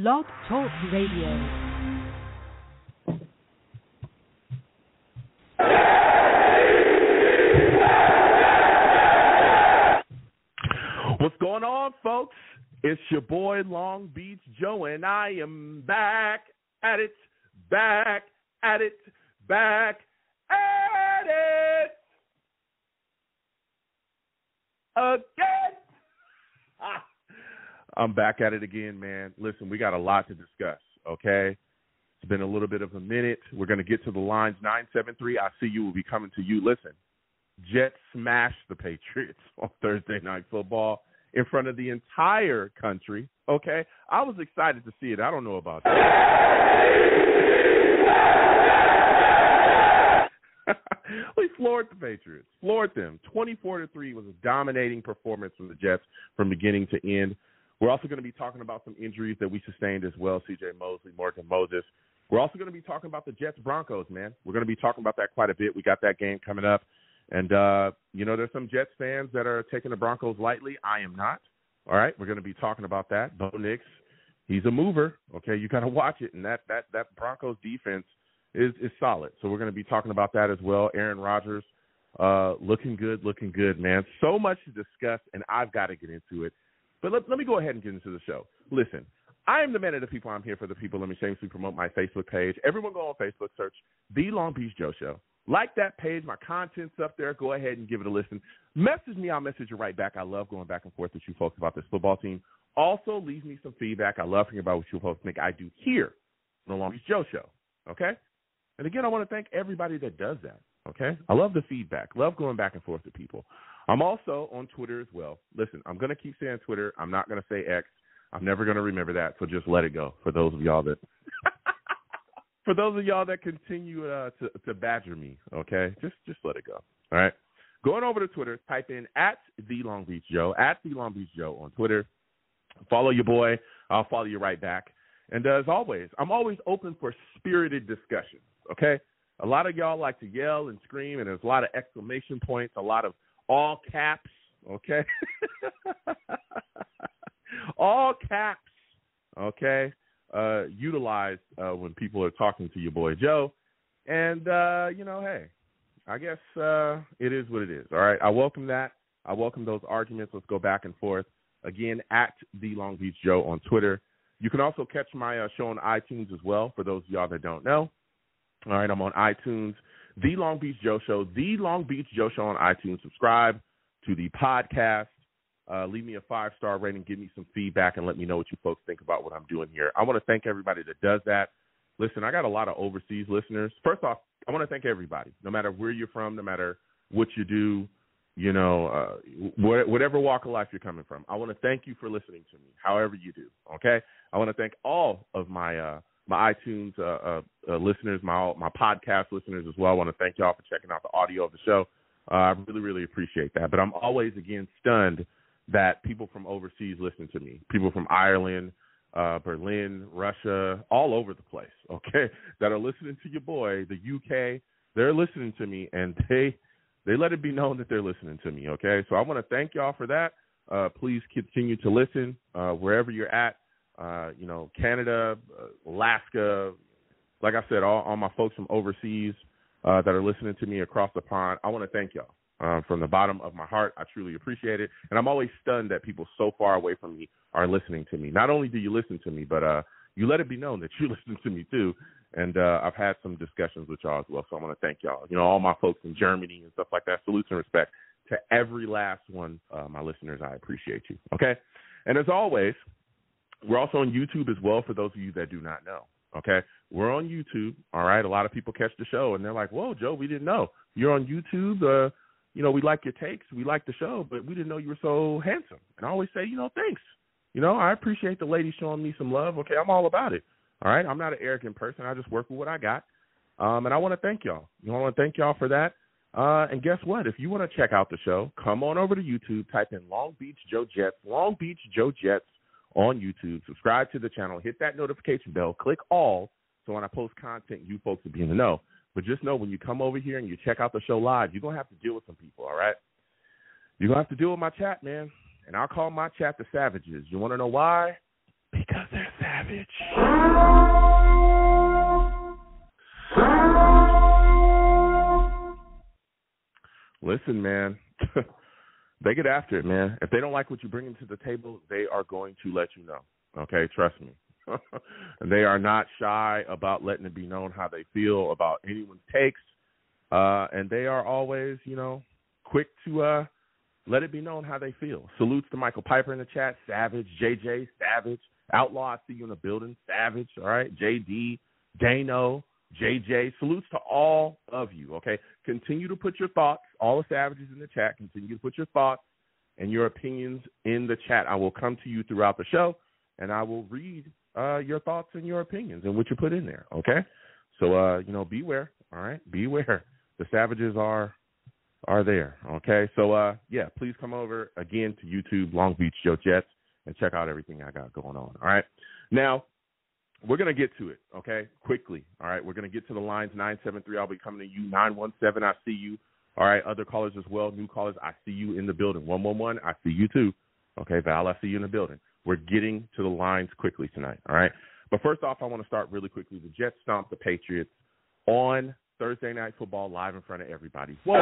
Blog Talk Radio. What's going on, folks? It's your boy Long Beach Joe, and I am back at it again. I'm back at it again, man. Listen, we got a lot to discuss, okay? It's been a little bit of a minute. We're going to get to the lines. 973, I see you. Will be coming to you. Listen, Jets smashed the Patriots on Thursday Night Football in front of the entire country, okay? I was excited to see it. I don't know about that. We floored the Patriots, floored them. 24-3 was a dominating performance from the Jets from beginning to end. We're also going to be talking about some injuries that we sustained as well, C.J. Mosley, Morgan Moses. We're also going to be talking about the Jets-Broncos, man. We're going to be talking about that quite a bit. We got that game coming up. And, there's some Jets fans that are taking the Broncos lightly. I am not. All right, we're going to be talking about that. Bo Nix, he's a mover, okay? You got to watch it. And that Broncos defense is solid. So we're going to be talking about that as well. Aaron Rodgers, looking good, man. So much to discuss, and I've got to get into it. But let me go ahead and get into the show. Listen, I am the man of the people. I'm here for the people. Let me shamelessly promote my Facebook page. Everyone go on Facebook, search The Long Beach Joe Show. Like that page. My content's up there. Go ahead and give it a listen. Message me. I'll message you right back. I love going back and forth with you folks about this football team. Also, leave me some feedback. I love hearing about what you folks think I do here on The Long Beach Joe Show. Okay? And again, I want to thank everybody that does that. Okay? I love the feedback. Love going back and forth with people. I'm also on Twitter as well. Listen, I'm going to keep saying Twitter. I'm not going to say X. I'm never going to remember that, so just let it go for those of y'all that continue to badger me, okay? Just let it go, all right? Going over to Twitter, type in @TheLongBeachJoe, @TheLongBeachJoe on Twitter. Follow your boy. I'll follow you right back. And as always, I'm always open for spirited discussions, okay? A lot of y'all like to yell and scream, and there's a lot of exclamation points, a lot of all caps, okay? All caps, okay, utilized when people are talking to your boy Joe. And, hey, I guess it is what it is, all right? I welcome that. I welcome those arguments. Let's go back and forth. Again, @TheLongBeachJoe on Twitter. You can also catch my show on iTunes as well, for those of y'all that don't know. All right, I'm on iTunes, The Long Beach Joe Show, The Long Beach Joe Show on iTunes. Subscribe to the podcast. Leave me a 5-star rating, give me some feedback, and let me know what you folks think about what I'm doing here. I want to thank everybody that does that. Listen, I got a lot of overseas listeners. First off, I want to thank everybody, no matter where you're from, no matter what you do, whatever walk of life you're coming from. I want to thank you for listening to me, however you do, okay? I want to thank all of my my iTunes listeners, my podcast listeners as well. I want to thank y'all for checking out the audio of the show. I really, really appreciate that. But I'm always, again, stunned that people from overseas listen to me, people from Ireland, Berlin, Russia, all over the place, okay, that are listening to your boy, the UK. They're listening to me, and they let it be known that they're listening to me, okay? So I want to thank y'all for that. Please continue to listen wherever you're at. Canada, Alaska, like I said, all my folks from overseas that are listening to me across the pond, I want to thank y'all from the bottom of my heart. I truly appreciate it. And I'm always stunned that people so far away from me are listening to me. Not only do you listen to me, but you let it be known that you listen to me too. And I've had some discussions with y'all as well, so I want to thank y'all. All my folks in Germany and stuff like that, salutes and respect to every last one of my listeners. I appreciate you, okay? And as always, we're also on YouTube as well for those of you that do not know, okay? We're on YouTube, all right? A lot of people catch the show, and they're like, whoa, Joe, we didn't know. You're on YouTube. We like your takes. We like the show, but we didn't know you were so handsome. And I always say, thanks. I appreciate the ladies showing me some love, okay? I'm all about it, all right? I'm not an arrogant person. I just work with what I got. And I want to thank y'all. I want to thank y'all for that. And guess what? If you want to check out the show, come on over to YouTube, type in Long Beach Joe Jets, Long Beach Joe Jets on YouTube. Subscribe to the channel, hit that notification bell, click all, so when I post content, you folks will be in the know. But just know when you come over here and you check out the show live, you're going to have to deal with some people, all right? You're going to have to deal with my chat, man. And I'll call my chat the Savages. You want to know why? Because they're savage. Savage. Listen, man, they get after it, man. If they don't like what you bring to the table, they are going to let you know. Okay, trust me. They are not shy about letting it be known how they feel about anyone's takes, and they are always, quick to let it be known how they feel. Salutes to Michael Piper in the chat, Savage, JJ, Savage, Outlaw, I see you in the building, Savage, all right, JD, Dano, JJ, salutes to all of you, okay? Continue to put your thoughts, all the Savages in the chat, continue to put your thoughts and your opinions in the chat. I will come to you throughout the show, and I will read your thoughts and your opinions and what you put in there, okay? So, beware, all right? Beware. The Savages are there, okay? So, please come over again to YouTube, Long Beach Joe Jets, and check out everything I got going on, all right? Now, we're going to get to it, okay, quickly, all right? We're going to get to the lines, 973. I'll be coming to you, 917. I see you, all right? Other callers as well, new callers, I see you in the building. 111, I see you too. Okay, Val, I see you in the building. We're getting to the lines quickly tonight, all right? But first off, I want to start really quickly. The Jets stomped the Patriots on Thursday Night Football live in front of everybody. Whoa.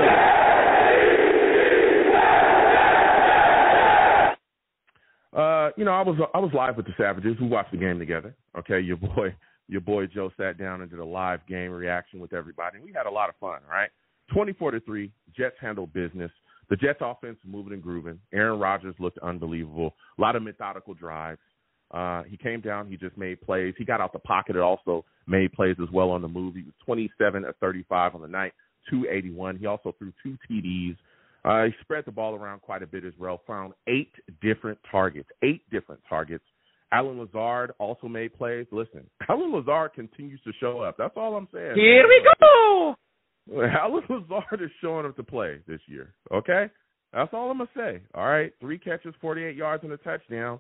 I was live with the Savages. We watched the game together. Okay, your boy Joe sat down and did a live game reaction with everybody. We had a lot of fun. All right, 24-3. Jets handled business. The Jets offense moving and grooving. Aaron Rodgers looked unbelievable. A lot of methodical drives. He came down. He just made plays. He got out the pocket and also made plays as well on the move. He was 27 of 35 on the night, 281. He also threw 2 TDs. He spread the ball around quite a bit as well, found 8 different targets. Alan Lazard also made plays. Listen, Alan Lazard continues to show up. That's all I'm saying. Here we go. Alan Lazard is showing up to play this year, okay? That's all I'm going to say, all right? 3 catches, 48 yards, and a touchdown,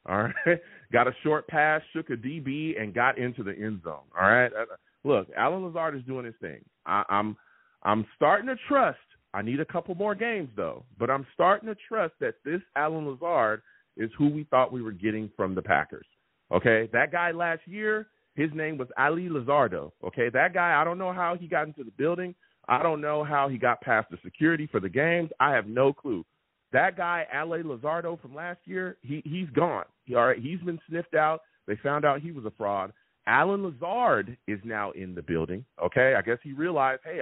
all right? Got a short pass, shook a DB, and got into the end zone, all right? Look, Alan Lazard is doing his thing. I'm starting to trust. I need a couple more games, though. But I'm starting to trust that this Alan Lazard is who we thought we were getting from the Packers. Okay? That guy last year, his name was Ali Lazardo. Okay? That guy, I don't know how he got into the building. I don't know how he got past the security for the games. I have no clue. That guy, Ali Lazardo from last year, he's gone. All right? He's been sniffed out. They found out he was a fraud. Alan Lazard is now in the building. Okay? I guess he realized, hey,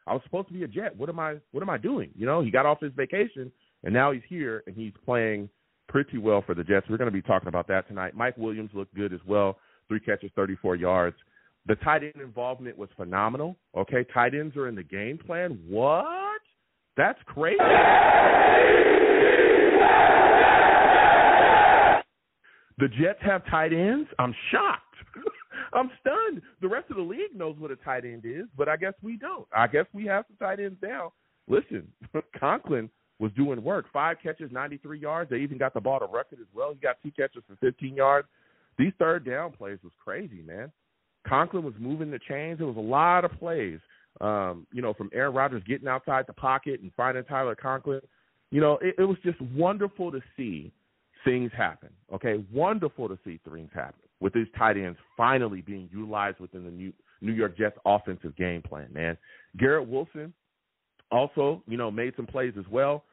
I was supposed to be a Jet. What am I doing? He got off his vacation, and now he's here, and he's playing pretty well for the Jets. We're going to be talking about that tonight. Mike Williams looked good as well, 3 catches, 34 yards. The tight end involvement was phenomenal. Okay, tight ends are in the game plan. What? That's crazy. The Jets have tight ends? I'm shocked. I'm stunned. The rest of the league knows what a tight end is, but I guess we don't. I guess we have some tight ends now. Listen, Conklin was doing work. 5 catches, 93 yards. They even got the ball to Ruckert as well. He got 2 catches for 15 yards. These third down plays was crazy, man. Conklin was moving the chains. There was a lot of plays, from Aaron Rodgers getting outside the pocket and finding Tyler Conklin. It was just wonderful to see things happen, okay? Wonderful to see things happen with these tight ends finally being utilized within the New York Jets offensive game plan, man. Garrett Wilson also, made some plays as well.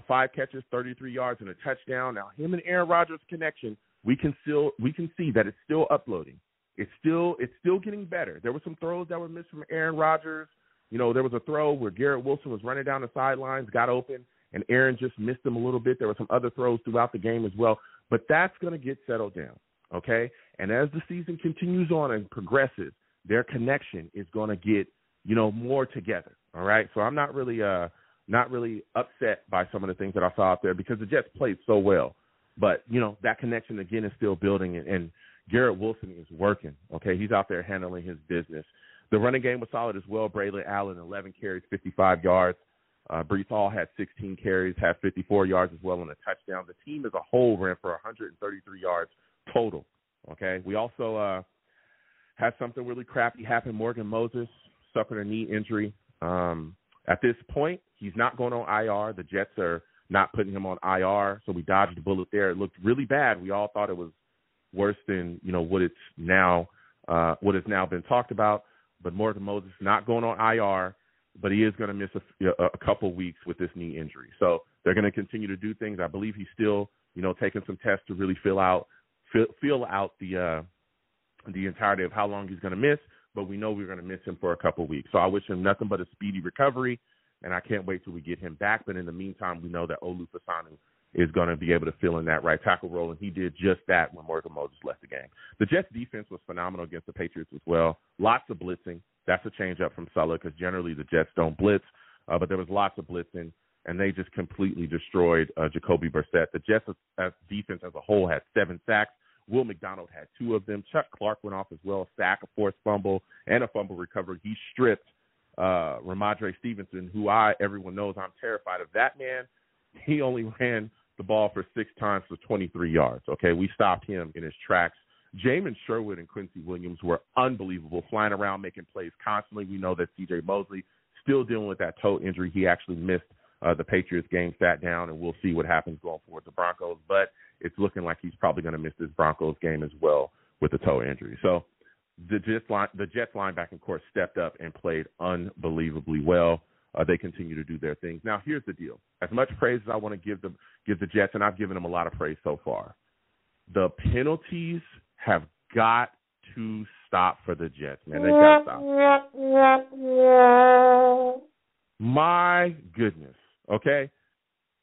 5 catches, 33 yards, and a touchdown. Now, him and Aaron Rodgers' connection, we can see that it's still uploading. It's still getting better. There were some throws that were missed from Aaron Rodgers. There was a throw where Garrett Wilson was running down the sidelines, got open, and Aaron just missed him a little bit. There were some other throws throughout the game as well. But that's going to get settled down, okay? And as the season continues on and progresses, their connection is going to get, more together, all right? So I'm not really upset by some of the things that I saw out there because the Jets played so well. But, that connection, again, is still building, and Garrett Wilson is working, okay? He's out there handling his business. The running game was solid as well. Braylon Allen, 11 carries, 55 yards. Breece Hall had 16 carries, had 54 yards as well on a touchdown. The team as a whole ran for 133 yards total, okay? We also had something really crappy happen. Morgan Moses suffered a knee injury. At this point, he's not going on IR. The Jets are not putting him on IR, so we dodged the bullet there. It looked really bad. We all thought it was worse than, what it's now, what has now been talked about. But Morgan Moses not going on IR, but he is going to miss a couple weeks with this knee injury. So they're going to continue to do things. I believe he's still, taking some tests to really feel out the entirety of how long he's going to miss. But we know we're going to miss him for a couple weeks. So I wish him nothing but a speedy recovery, and I can't wait till we get him back. But in the meantime, we know that Olu Fasanu is going to be able to fill in that right tackle role, and he did just that when Morgan Moses left the game. The Jets' defense was phenomenal against the Patriots as well. Lots of blitzing. That's a change up from Sulla because generally the Jets don't blitz, but there was lots of blitzing, and they just completely destroyed Jacoby Brissett. The Jets' defense as a whole had 7 sacks. Will McDonald had 2 of them. Chuck Clark went off as well, a sack, a forced fumble, and a fumble recovery. He stripped Ramondre Stevenson, who everyone knows I'm terrified of that man. He only ran the ball for 6 times for 23 yards. Okay, we stopped him in his tracks. Jamin Sherwood and Quincy Williams were unbelievable, flying around, making plays constantly. We know that C.J. Mosley still dealing with that toe injury. He actually missed the Patriots game, sat down, and we'll see what happens going forward with the Broncos. But it's looking like he's probably going to miss this Broncos game as well with the toe injury. So the Jets linebacking court stepped up and played unbelievably well. They continue to do their things. Now, here's the deal. As much praise as I want to give the Jets, and I've given them a lot of praise so far, the penalties have got to stop for the Jets, man. They got to stop. My goodness, okay?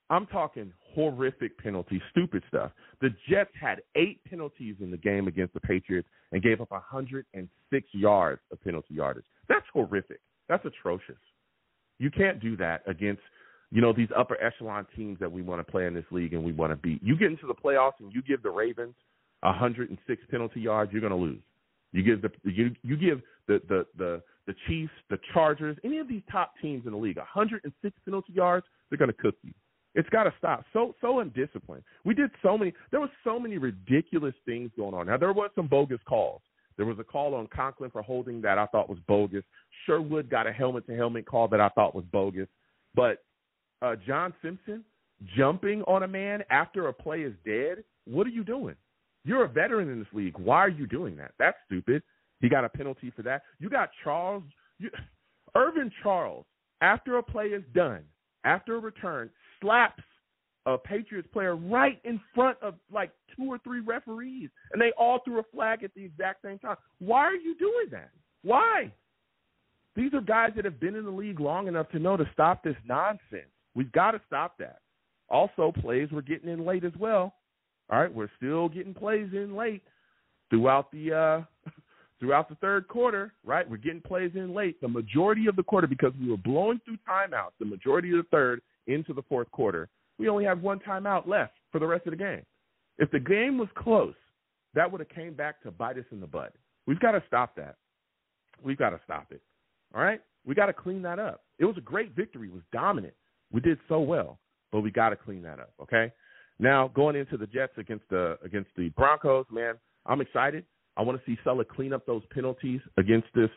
I'm talking horrific penalties, stupid stuff. The Jets had 8 penalties in the game against the Patriots and gave up 106 yards of penalty yardage. That's horrific. That's atrocious. You can't do that against, these upper echelon teams that we want to play in this league and we want to beat. You get into the playoffs and you give the Ravens 106 penalty yards, you're going to lose. You give the Chiefs, the Chargers, any of these top teams in the league 106 penalty yards, they're going to cook you. It's got to stop. So undisciplined. There were so many ridiculous things going on. Now, there was some bogus calls. There was a call on Conklin for holding that I thought was bogus. Sherwood got a helmet-to-helmet call that I thought was bogus. But John Simpson jumping on a man after a play is dead, what are you doing? You're a veteran in this league. Why are you doing that? That's stupid. He got a penalty for that. You got Irvin Charles, after a play is done, after a return, slaps a Patriots player right in front of like 2 or 3 referees, and they all threw a flag at the exact same time. Why are you doing that? Why? These are guys that have been in the league long enough to know to stop this nonsense. We've got to stop that. Also, plays were getting in late as well. All right, we're still getting plays in late throughout the third quarter, right? We're getting plays in late. The majority of the quarter, because we were blowing through timeouts, the majority of the third into the fourth quarter, we only had 1 timeout left for the rest of the game. If the game was close, that would have came back to bite us in the butt. We've got to stop that. We've got to stop it. All right? We got to clean that up. It was a great victory. It was dominant. We did so well, but we got to clean that up, okay? Now, going into the Jets against the Broncos, man, I'm excited. I want to see Sulla clean up those penalties against this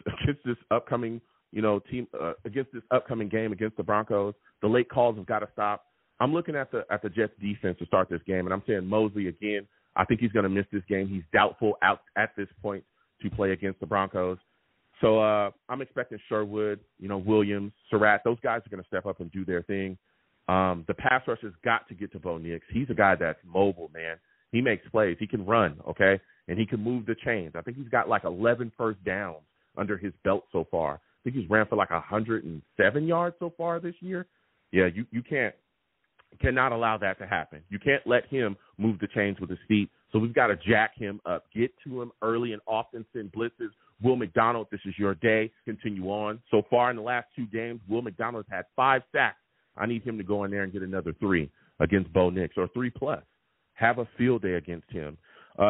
upcoming, team against this upcoming game against the Broncos. The late calls have got to stop. I'm looking at the Jets defense to start this game, and I'm saying Mosley again. I think he's going to miss this game. He's doubtful out at this point to play against the Broncos. So I'm expecting Sherwood, Williams, Surratt. Those guys are going to step up and do their thing. The pass rush has got to get to Bo Nix. He's a guy that's mobile, man. He makes plays. He can run, okay, and he can move the chains. I think he's got like 11 first downs under his belt so far. I think he's ran for like 107 yards so far this year. Yeah, you cannot allow that to happen. You can't let him move the chains with his feet. So we've got to jack him up, get to him early and often send blitzes. Will McDonald, this is your day. Continue on. So far in the last 2 games, Will McDonald has had 5 sacks. I need him to go in there and get another 3 against Bo Nix, or 3+. Have a field day against him.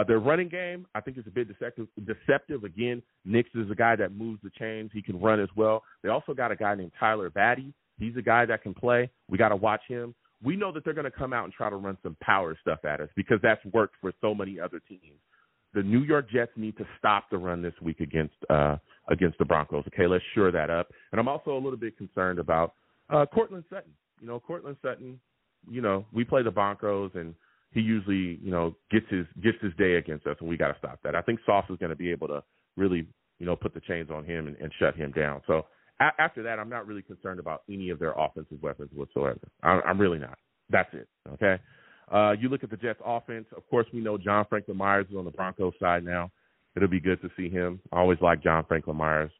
Their running game, I think, is a bit deceptive. Again, Nix is a guy that moves the chains. He can run as well. They also got a guy named Tyler Batty. He's a guy that can play. We got to watch him. We know that they're going to come out and try to run some power stuff at us because that's worked for so many other teams. The New York Jets need to stop the run this week against the Broncos. Okay, let's shore that up. And I'm also a little bit concerned about Cortland Sutton. Cortland Sutton, we play the Broncos, and, he usually, gets his day against us, and we got to stop that. I think Sauce is going to be able to really, put the chains on him and shut him down. So after that, I'm not really concerned about any of their offensive weapons whatsoever. I'm really not. That's it, okay? You look at the Jets' offense. Of course, we know John Franklin Myers is on the Broncos side now. It'll be good to see him. I always like John Franklin Myers.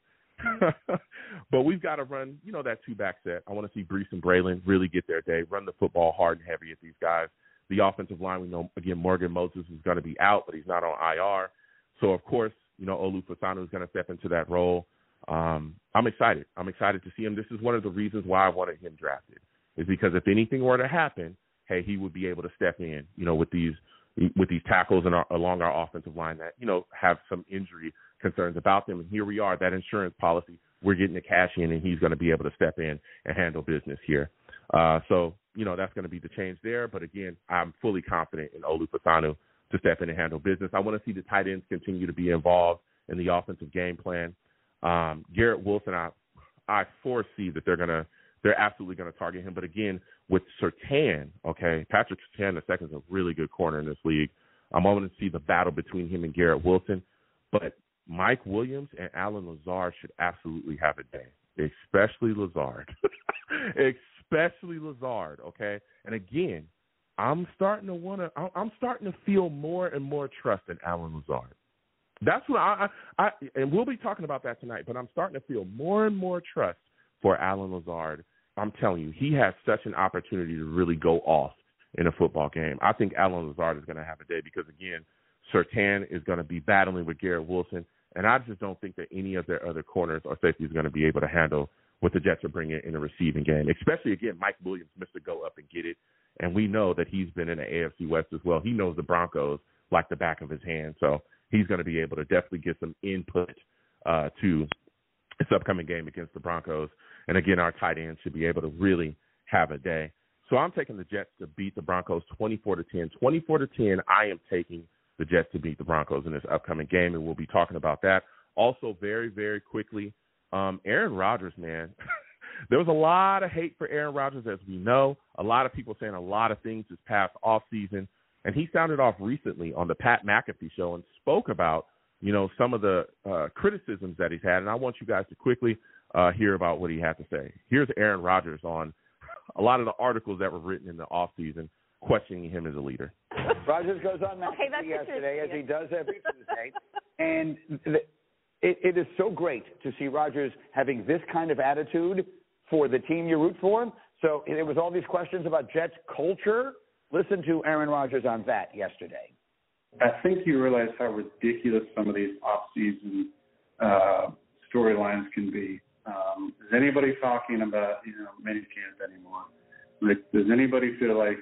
But we've got to run, that two-back set. I want to see Brees and Braylon really get their day, run the football hard and heavy at these guys. The offensive line, we know, again, Morgan Moses is going to be out, but he's not on IR. So, of course, Olu Fasanu is going to step into that role. I'm excited. I'm excited to see him. This is one of the reasons why I wanted him drafted, is because if anything were to happen, hey, he would be able to step in, with these tackles and along our offensive line that, have some injury concerns about them. And here we are, that insurance policy, we're getting the cash in, and he's going to be able to step in and handle business here. So, that's going to be the change there. But, again, I'm fully confident in Olu Fasanu to step in and handle business. I want to see the tight ends continue to be involved in the offensive game plan. Garrett Wilson, I foresee that they're absolutely going to target him. But, again, with Surtain, okay, Patrick Surtain II is a really good corner in this league. I'm going to see the battle between him and Garrett Wilson. But Mike Williams and Alan Lazard should absolutely have a day, especially Lazard. Especially Lazard, okay? And, again, I'm starting to feel more and more trust in Alan Lazard. That's what I and we'll be talking about that tonight, but I'm starting to feel more and more trust for Alan Lazard. I'm telling you, he has such an opportunity to really go off in a football game. I think Alan Lazard is going to have a day because, again, Surtain is going to be battling with Garrett Wilson, and I just don't think that any of their other corners or safeties are going to be able to handle what the Jets are bringing in a receiving game, especially, again, Mike Williams missed to go up and get it, and we know that he's been in the AFC West as well. He knows the Broncos like the back of his hand, so he's going to be able to definitely get some input to this upcoming game against the Broncos. And, again, our tight ends should be able to really have a day. So I'm taking the Jets to beat the Broncos 24-10. 24-10, I am taking the Jets to beat the Broncos in this upcoming game, and we'll be talking about that. Also, very, very quickly, Aaron Rodgers, man. There was a lot of hate for Aaron Rodgers, as we know. A lot of people saying a lot of things this past offseason. And he sounded off recently on the Pat McAfee show and spoke about, some of the criticisms that he's had. And I want you guys to quickly hear about what he had to say. Here's Aaron Rodgers on a lot of the articles that were written in the offseason questioning him as a leader. Rodgers goes on McAfee yesterday, as he does every Tuesday. And it is so great to see Rodgers having this kind of attitude for the team you root for. So there was all these questions about Jets culture. Listen to Aaron Rodgers on that yesterday. I think you realize how ridiculous some of these off-season storylines can be. Is anybody talking about, minicamp anymore? Like, does anybody feel like,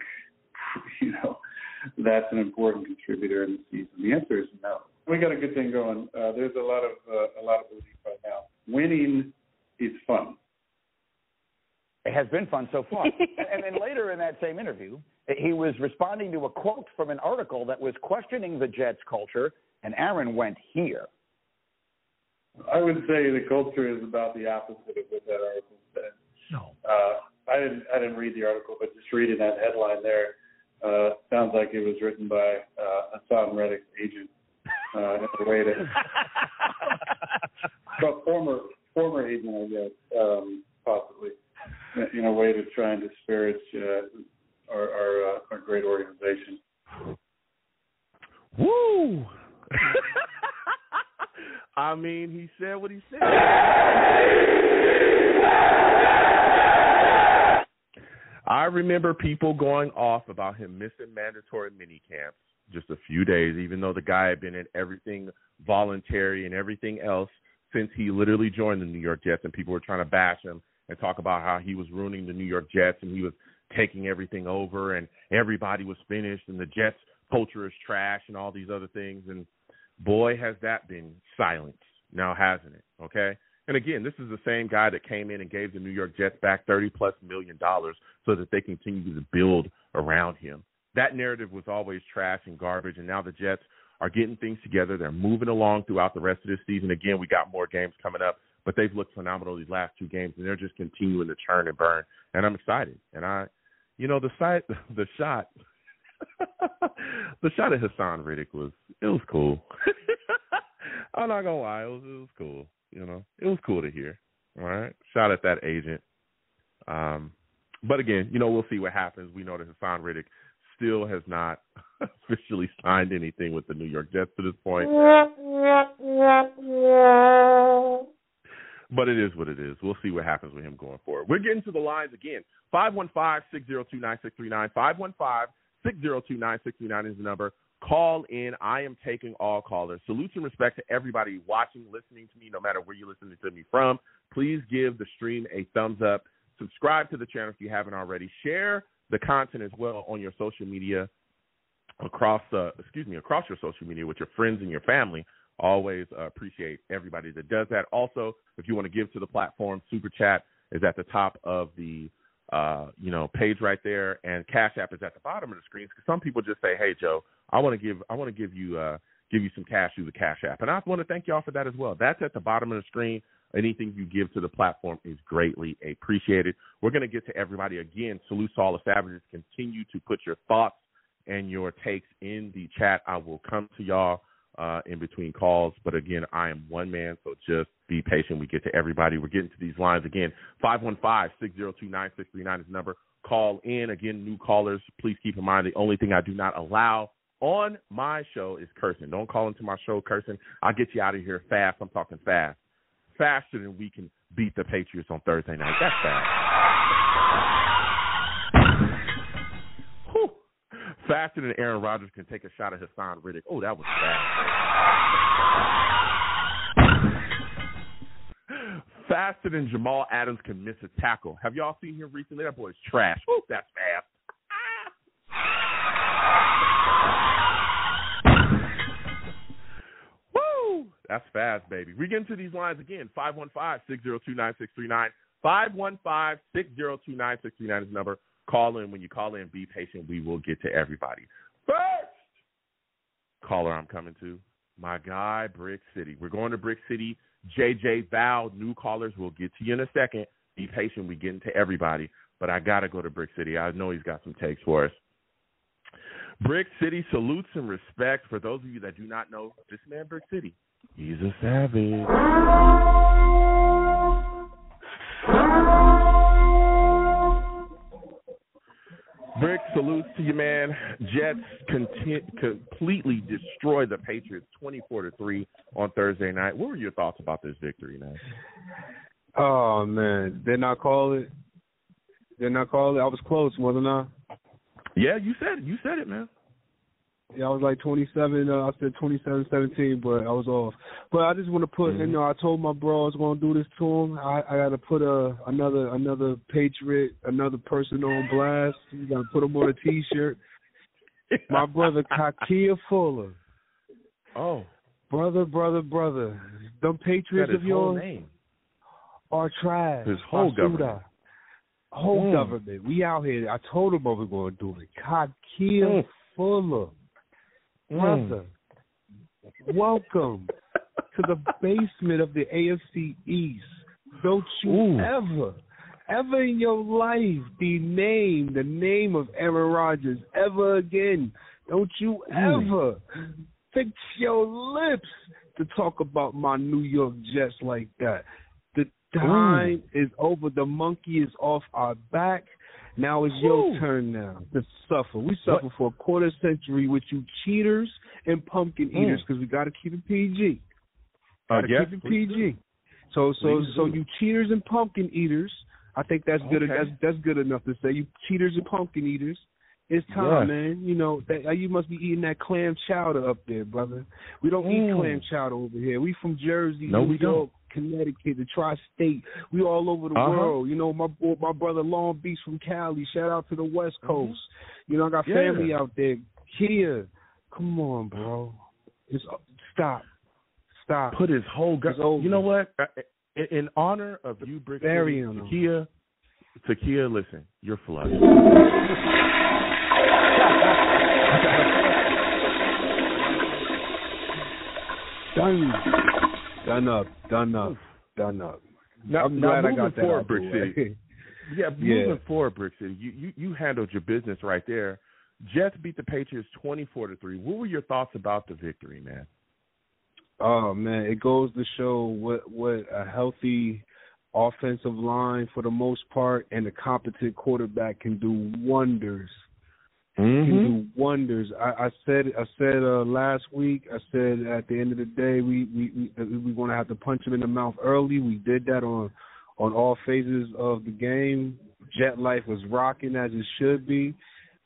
that's an important contributor in the season? The answer is no. We got a good thing going. There's a lot of belief right now. Winning is fun. It has been fun so far. And then later in that same interview, he was responding to a quote from an article that was questioning the Jets culture, and Aaron went here. I would say the culture is about the opposite of what that article said. No. I didn't read the article, but just reading that headline there, sounds like it was written by Hassan Reddick's agent in a way to but former agent, I guess, possibly, in a way to try and disparage our great organization. Woo! I mean, he said what he said. I remember people going off about him missing mandatory mini camps just a few days, even though the guy had been in everything voluntary and everything else since he literally joined the New York Jets, and people were trying to bash him and talk about how he was ruining the New York Jets and he was taking everything over and everybody was finished and the Jets culture is trash and all these other things. And boy, has that been silenced now, hasn't it? Okay. And again, this is the same guy that came in and gave the New York Jets back $30+ million so that they continue to build around him. That narrative was always trash and garbage. And now the Jets are getting things together. They're moving along throughout the rest of this season. Again, we got more games coming up, but they've looked phenomenal these last two games, and they're just continuing to churn and burn. And I'm excited. And the shot The shot at Hassan Riddick was cool. I'm not gonna lie, it was cool. You know, it was cool to hear. All right, shout at that agent. But again, you know, we'll see what happens. We know that Hassan Riddick still has not officially signed anything with the New York Jets to this point. But it is what it is. We'll see what happens with him going forward. We're getting to the lines again. 515-602-9639. 515-602-9639 is the number. Call in. I am taking all callers. Salutes and respect to everybody watching, listening to me, no matter where you're listening to me from. Please give the stream a thumbs up. Subscribe to the channel if you haven't already. Share the content as well on your social media, across your social media with your friends and your family. Always appreciate everybody that does that. Also, if you want to give to the platform, Super Chat is at the top of the page right there, and Cash App is at the bottom of the screen. Because some people just say, "Hey, Joe, I want to give you some cash through the Cash App," and I want to thank y'all for that as well. That's at the bottom of the screen. Anything you give to the platform is greatly appreciated. We're going to get to everybody again. Salute to all the savages. Continue to put your thoughts and your takes in the chat. I will come to y'all in between calls. But again, I am one man, so just be patient. We get to everybody. We're getting to these lines again. 515-602-9639 is the number. Call in. Again, new callers, please keep in mind the only thing I do not allow on my show is cursing. Don't call into my show cursing. I'll get you out of here fast. I'm talking fast. Faster than we can beat the Patriots on Thursday night. That's fast. Whew. Faster than Aaron Rodgers can take a shot at Hassan Riddick. Oh, that was fast. Faster than Jamal Adams can miss a tackle. Have y'all seen him recently? That boy's trash. Whew, that's fast. That's fast, baby. We get into these lines again. 515-602-9639. 515-602-9639 is the number. Call in. When you call in, be patient. We will get to everybody. First caller I'm coming to, my guy, Brick City. We're going to Brick City. JJ Val, new callers. We'll get to you in a second. Be patient. We get into everybody. But I got to go to Brick City. I know he's got some takes for us. Brick City, salutes and respect. For those of you that do not know, this man, Brick City, he's a savage. Brick, salutes to you, man. Jets completely destroy the Patriots 24-3 on Thursday night. What were your thoughts about this victory, man? Oh, man. Did not call it. I was close, wasn't I? Yeah, you said it. You said it, man. Yeah, I was like 27. I said 27-17, but I was off. But I just want to put, I told my bro I was going to do this to him. I got to put another Patriot, another person on blast. You got to put him on a T-shirt. My brother Kakia Fuller. Oh, brother. Them Patriots of yours are trash. His whole government. Government. We out here. I told him what we're going to do. Kakia Fuller. Brother, welcome to the basement of the AFC East. Don't you ever in your life dename the name of Aaron Rodgers ever again. Don't you ever fix your lips to talk about my New York Jets like that. The time is over. The monkey is off our back. Now it's your turn now to suffer. We suffer for a quarter century with you cheaters and pumpkin eaters because we got to keep it PG. Got to keep it PG. So you cheaters and pumpkin eaters, I think that's good. That's good enough to say. You cheaters and pumpkin eaters, it's time, man. You know that you must be eating that clam chowder up there, brother. We don't eat clam chowder over here. We from Jersey, New York, Connecticut, the tri-state. We all over the world. You know, my brother Long Beach from Cali. Shout out to the West Coast. You know, I got family out there. Kia, come on, bro. Stop. Put his whole you know what? In honor of you, Brick, Takia, listen, you're flush. Done up. Now, I'm glad I got that Brick City. Moving forward, Brick City, you handled your business right there. Jets beat the Patriots 24-3. What were your thoughts about the victory, man? Oh, man, it goes to show what a healthy offensive line, for the most part, and a competent quarterback can do wonders. Can do wonders. I said last week. I said at the end of the day, we're going to have to punch him in the mouth early. We did that on all phases of the game. Jet life was rocking as it should be,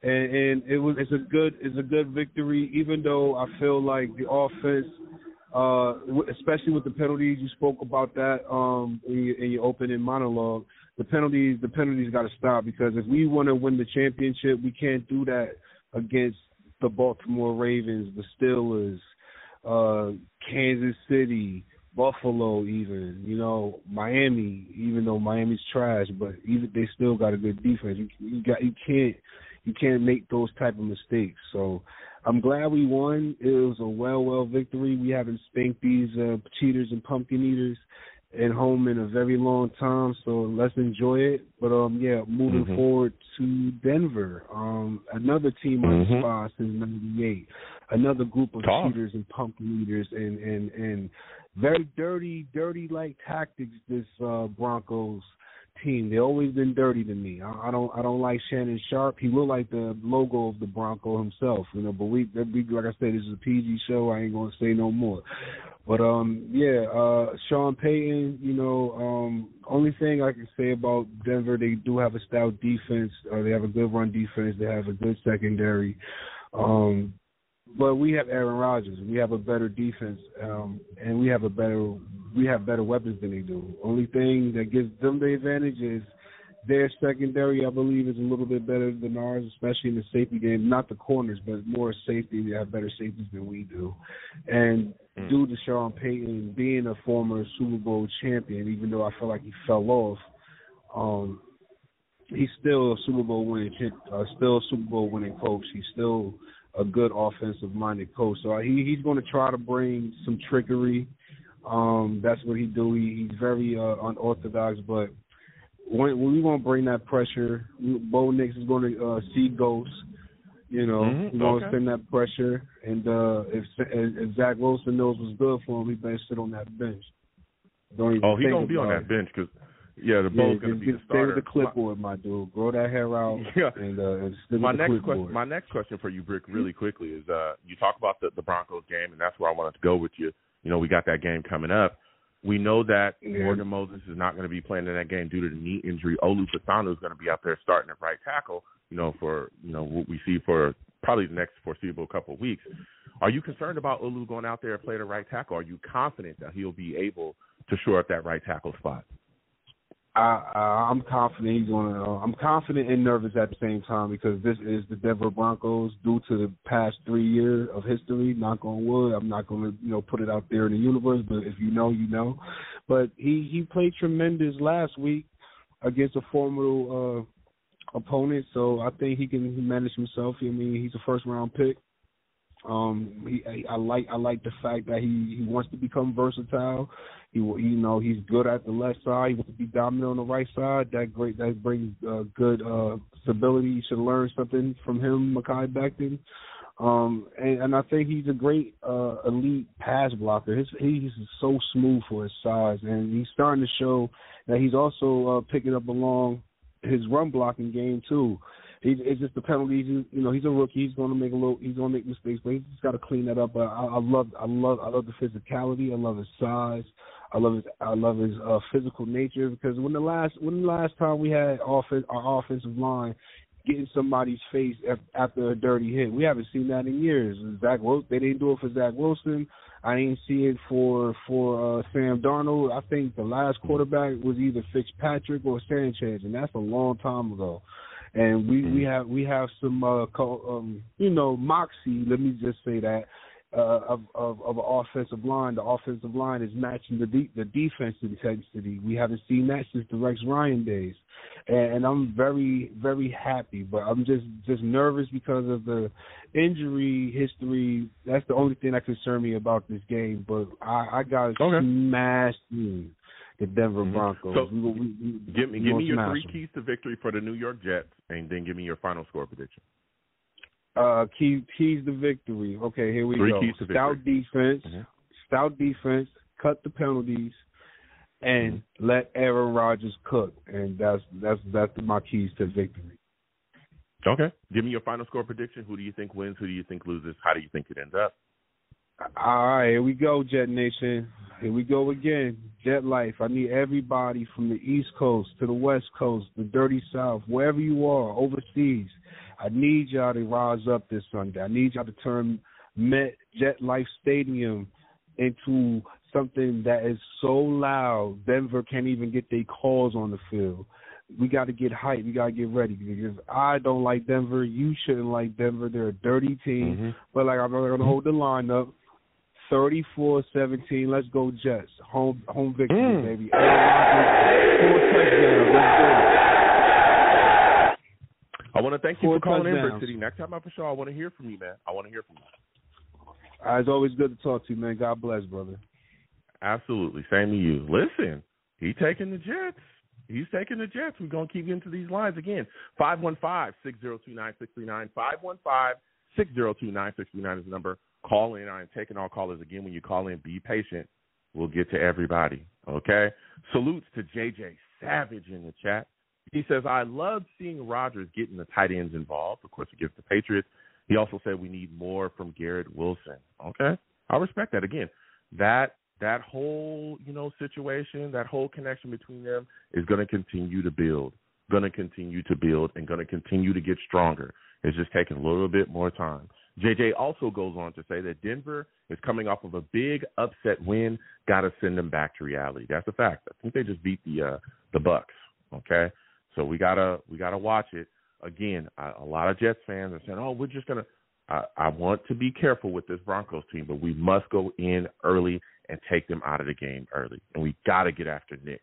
and it's a good victory. Even though I feel like the offense, especially with the penalties, you spoke about that in your opening monologue. The penalties got to stop, because if we want to win the championship, we can't do that against the Baltimore Ravens, the Steelers, Kansas City, Buffalo, even Miami. Even though Miami's trash, but even they still got a good defense. You can't make those type of mistakes. So I'm glad we won. It was a well victory. We haven't spanked these cheaters and pumpkin eaters at home in a very long time, so let's enjoy it. But moving forward to Denver, another team on the spot since '98, another group of cheaters and pumpkin eaters and very dirty like tactics. This Broncos team, they always been dirty to me. I don't like Shannon Sharp. He looked like the logo of the Bronco himself, but like I said, this is a PG show. I ain't gonna say no more. But Sean Payton, only thing I can say about Denver, they do have a stout defense. They have a good run defense. They have a good secondary. But we have Aaron Rodgers. We have a better defense, and we have better weapons than they do. Only thing that gives them the advantage is their secondary, I believe, is a little bit better than ours, especially in the safety game. Not the corners, but more safety. They have better safeties than we do. And due to Sean Payton being a former Super Bowl champion, even though I feel like he fell off, he's still a Super Bowl winning coach. He's still a good offensive-minded coach. So he's going to try to bring some trickery. That's what he do. He's very unorthodox, but when we going to bring that pressure, Bo Nix is going to see ghosts. He's going to send that pressure. And if Zach Wilson knows what's good for him, he better sit on that bench. He's going to be on that bench because, the Bo's going to be the starter. Stay with the clipboard, my dude. Grow that hair out and stick with the clipboard. My next question for you, Brick, really quickly is you talk about the Broncos game, and that's where I wanted to go with you. We got that game coming up. We know that Morgan Moses is not going to be playing in that game due to the knee injury. Olu Fasano is going to be out there starting at right tackle, for what we see for probably the next foreseeable couple of weeks. Are you concerned about Olu going out there and playing at right tackle? Are you confident that he'll be able to shore up that right tackle spot? I'm confident he's going to. I'm confident and nervous at the same time because this is the Denver Broncos. Due to the past 3 years of history, knock on wood, I'm not going to put it out there in the universe. But if you know, you know. But he played tremendous last week against a formidable opponent, so I think he can manage himself. I mean, he's a first round pick. I like the fact that he wants to become versatile. He's good at the left side. He wants to be dominant on the right side. That brings good stability. You should learn something from him, Mekhi Becton. And I think he's a great elite pass blocker. He's so smooth for his size, and he's starting to show that he's also picking up along his run blocking game too. It's just the penalties. He's a rookie. He's going to make mistakes, but he's just got to clean that up. But I love the physicality. I love his size. I love his physical nature because when the last time we had our offensive line getting somebody's face after a dirty hit, we haven't seen that in years. They didn't do it for Zach Wilson. I didn't see it for Sam Darnold. I think the last quarterback was either Fitzpatrick or Sanchez, and that's a long time ago. And we have some moxie. Let me just say that of an offensive line. The offensive line is matching the defense intensity. We haven't seen that since the Rex Ryan days, and I'm very, very happy. But I'm just nervous because of the injury history. That's the only thing that concerns me about this game. But I got smashed in the Denver Broncos. So give me your three keys to victory for the New York Jets, and then give me your final score prediction. Keys to victory. Okay, here we go. 3 keys to victory. Stout defense, cut the penalties, and let Aaron Rodgers cook. And that's my keys to victory. Okay. Give me your final score prediction. Who do you think wins? Who do you think loses? How do you think it ends up? All right, here we go, Jet Nation. Here we go again. Jet Life. I need everybody from the East Coast to the West Coast, the Dirty South, wherever you are, overseas. I need y'all to rise up this Sunday. I need y'all to turn Jet Life Stadium into something that is so loud Denver can't even get their calls on the field. We got to get hyped. We got to get ready because I don't like Denver. You shouldn't like Denver. They're a dirty team. But, I'm going to hold the line up. 34-17. Let's go Jets. Home victory, baby. 4 touchdowns. Let's do it. I want to thank you for calling in, Brick City. Next time I'm for sure, I want to hear from you, man. I want to hear from you. It's always good to talk to you, man. God bless, brother. Absolutely. Same to you. Listen, he's taking the Jets. He's taking the Jets. We're going to keep getting to these lines again. 515-602-9639. 515-602-9639 is the number. Call in. I am taking all callers again. When you call in, be patient. We'll get to everybody, okay? Salutes to JJ Savage in the chat. He says, I love seeing Rodgers getting the tight ends involved, of course, against the Patriots. He also said we need more from Garrett Wilson. Okay? I respect that. Again, that whole, situation, that whole connection between them is going to continue to build, and going to continue to get stronger. It's just taking a little bit more time. JJ also goes on to say that Denver is coming off of a big upset win. Got to send them back to reality. That's a fact. I think they just beat the Bucs. Okay, so we gotta watch it. Again, a lot of Jets fans are saying, "Oh, we're just gonna." I want to be careful with this Broncos team, but we must go in early and take them out of the game early, and we got to get after Nick.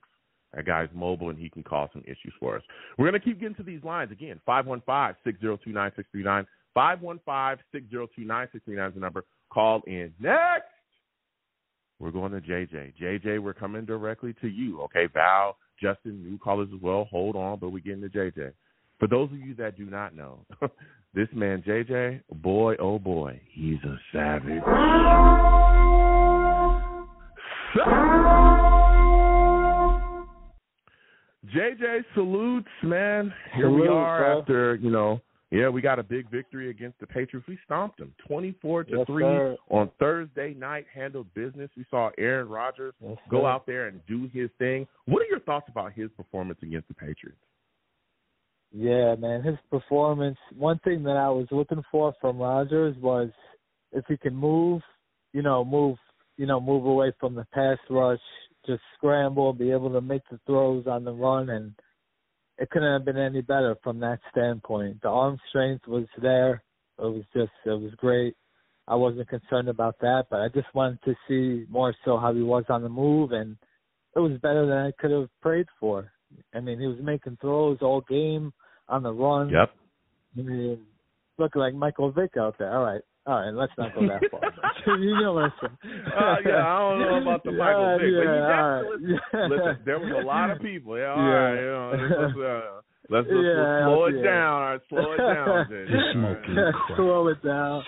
That guy's mobile, and he can cause some issues for us. We're going to keep getting to these lines. Again, 515-602-9639. 515-602-9639 is the number. Call in. Next, we're going to JJ. JJ, we're coming directly to you. Okay, Val, Justin, new callers as well. Hold on, but we're getting to JJ. For those of you that do not know, this man, JJ, boy, oh boy, he's a savage. JJ, salutes, man. Here we are after, we got a big victory against the Patriots. We stomped them 24-3 on Thursday night, handled business. We saw Aaron Rodgers go out there and do his thing. What are your thoughts about his performance against the Patriots? Yeah, man, his performance, one thing that I was looking for from Rodgers was if he can move away from the pass rush, just scramble, be able to make the throws on the run, and it couldn't have been any better from that standpoint. The arm strength was there. It was great. I wasn't concerned about that, but I just wanted to see more so how he was on the move, and it was better than I could have prayed for. I mean, he was making throws all game on the run. Yep. I mean, looking like Michael Vick out there. All right, let's not go that far. Listen. I don't know about the Michael Vick, but listen, there was a lot of people. Yeah, all right, let's slow it down. All right, slow it down. Slow it down.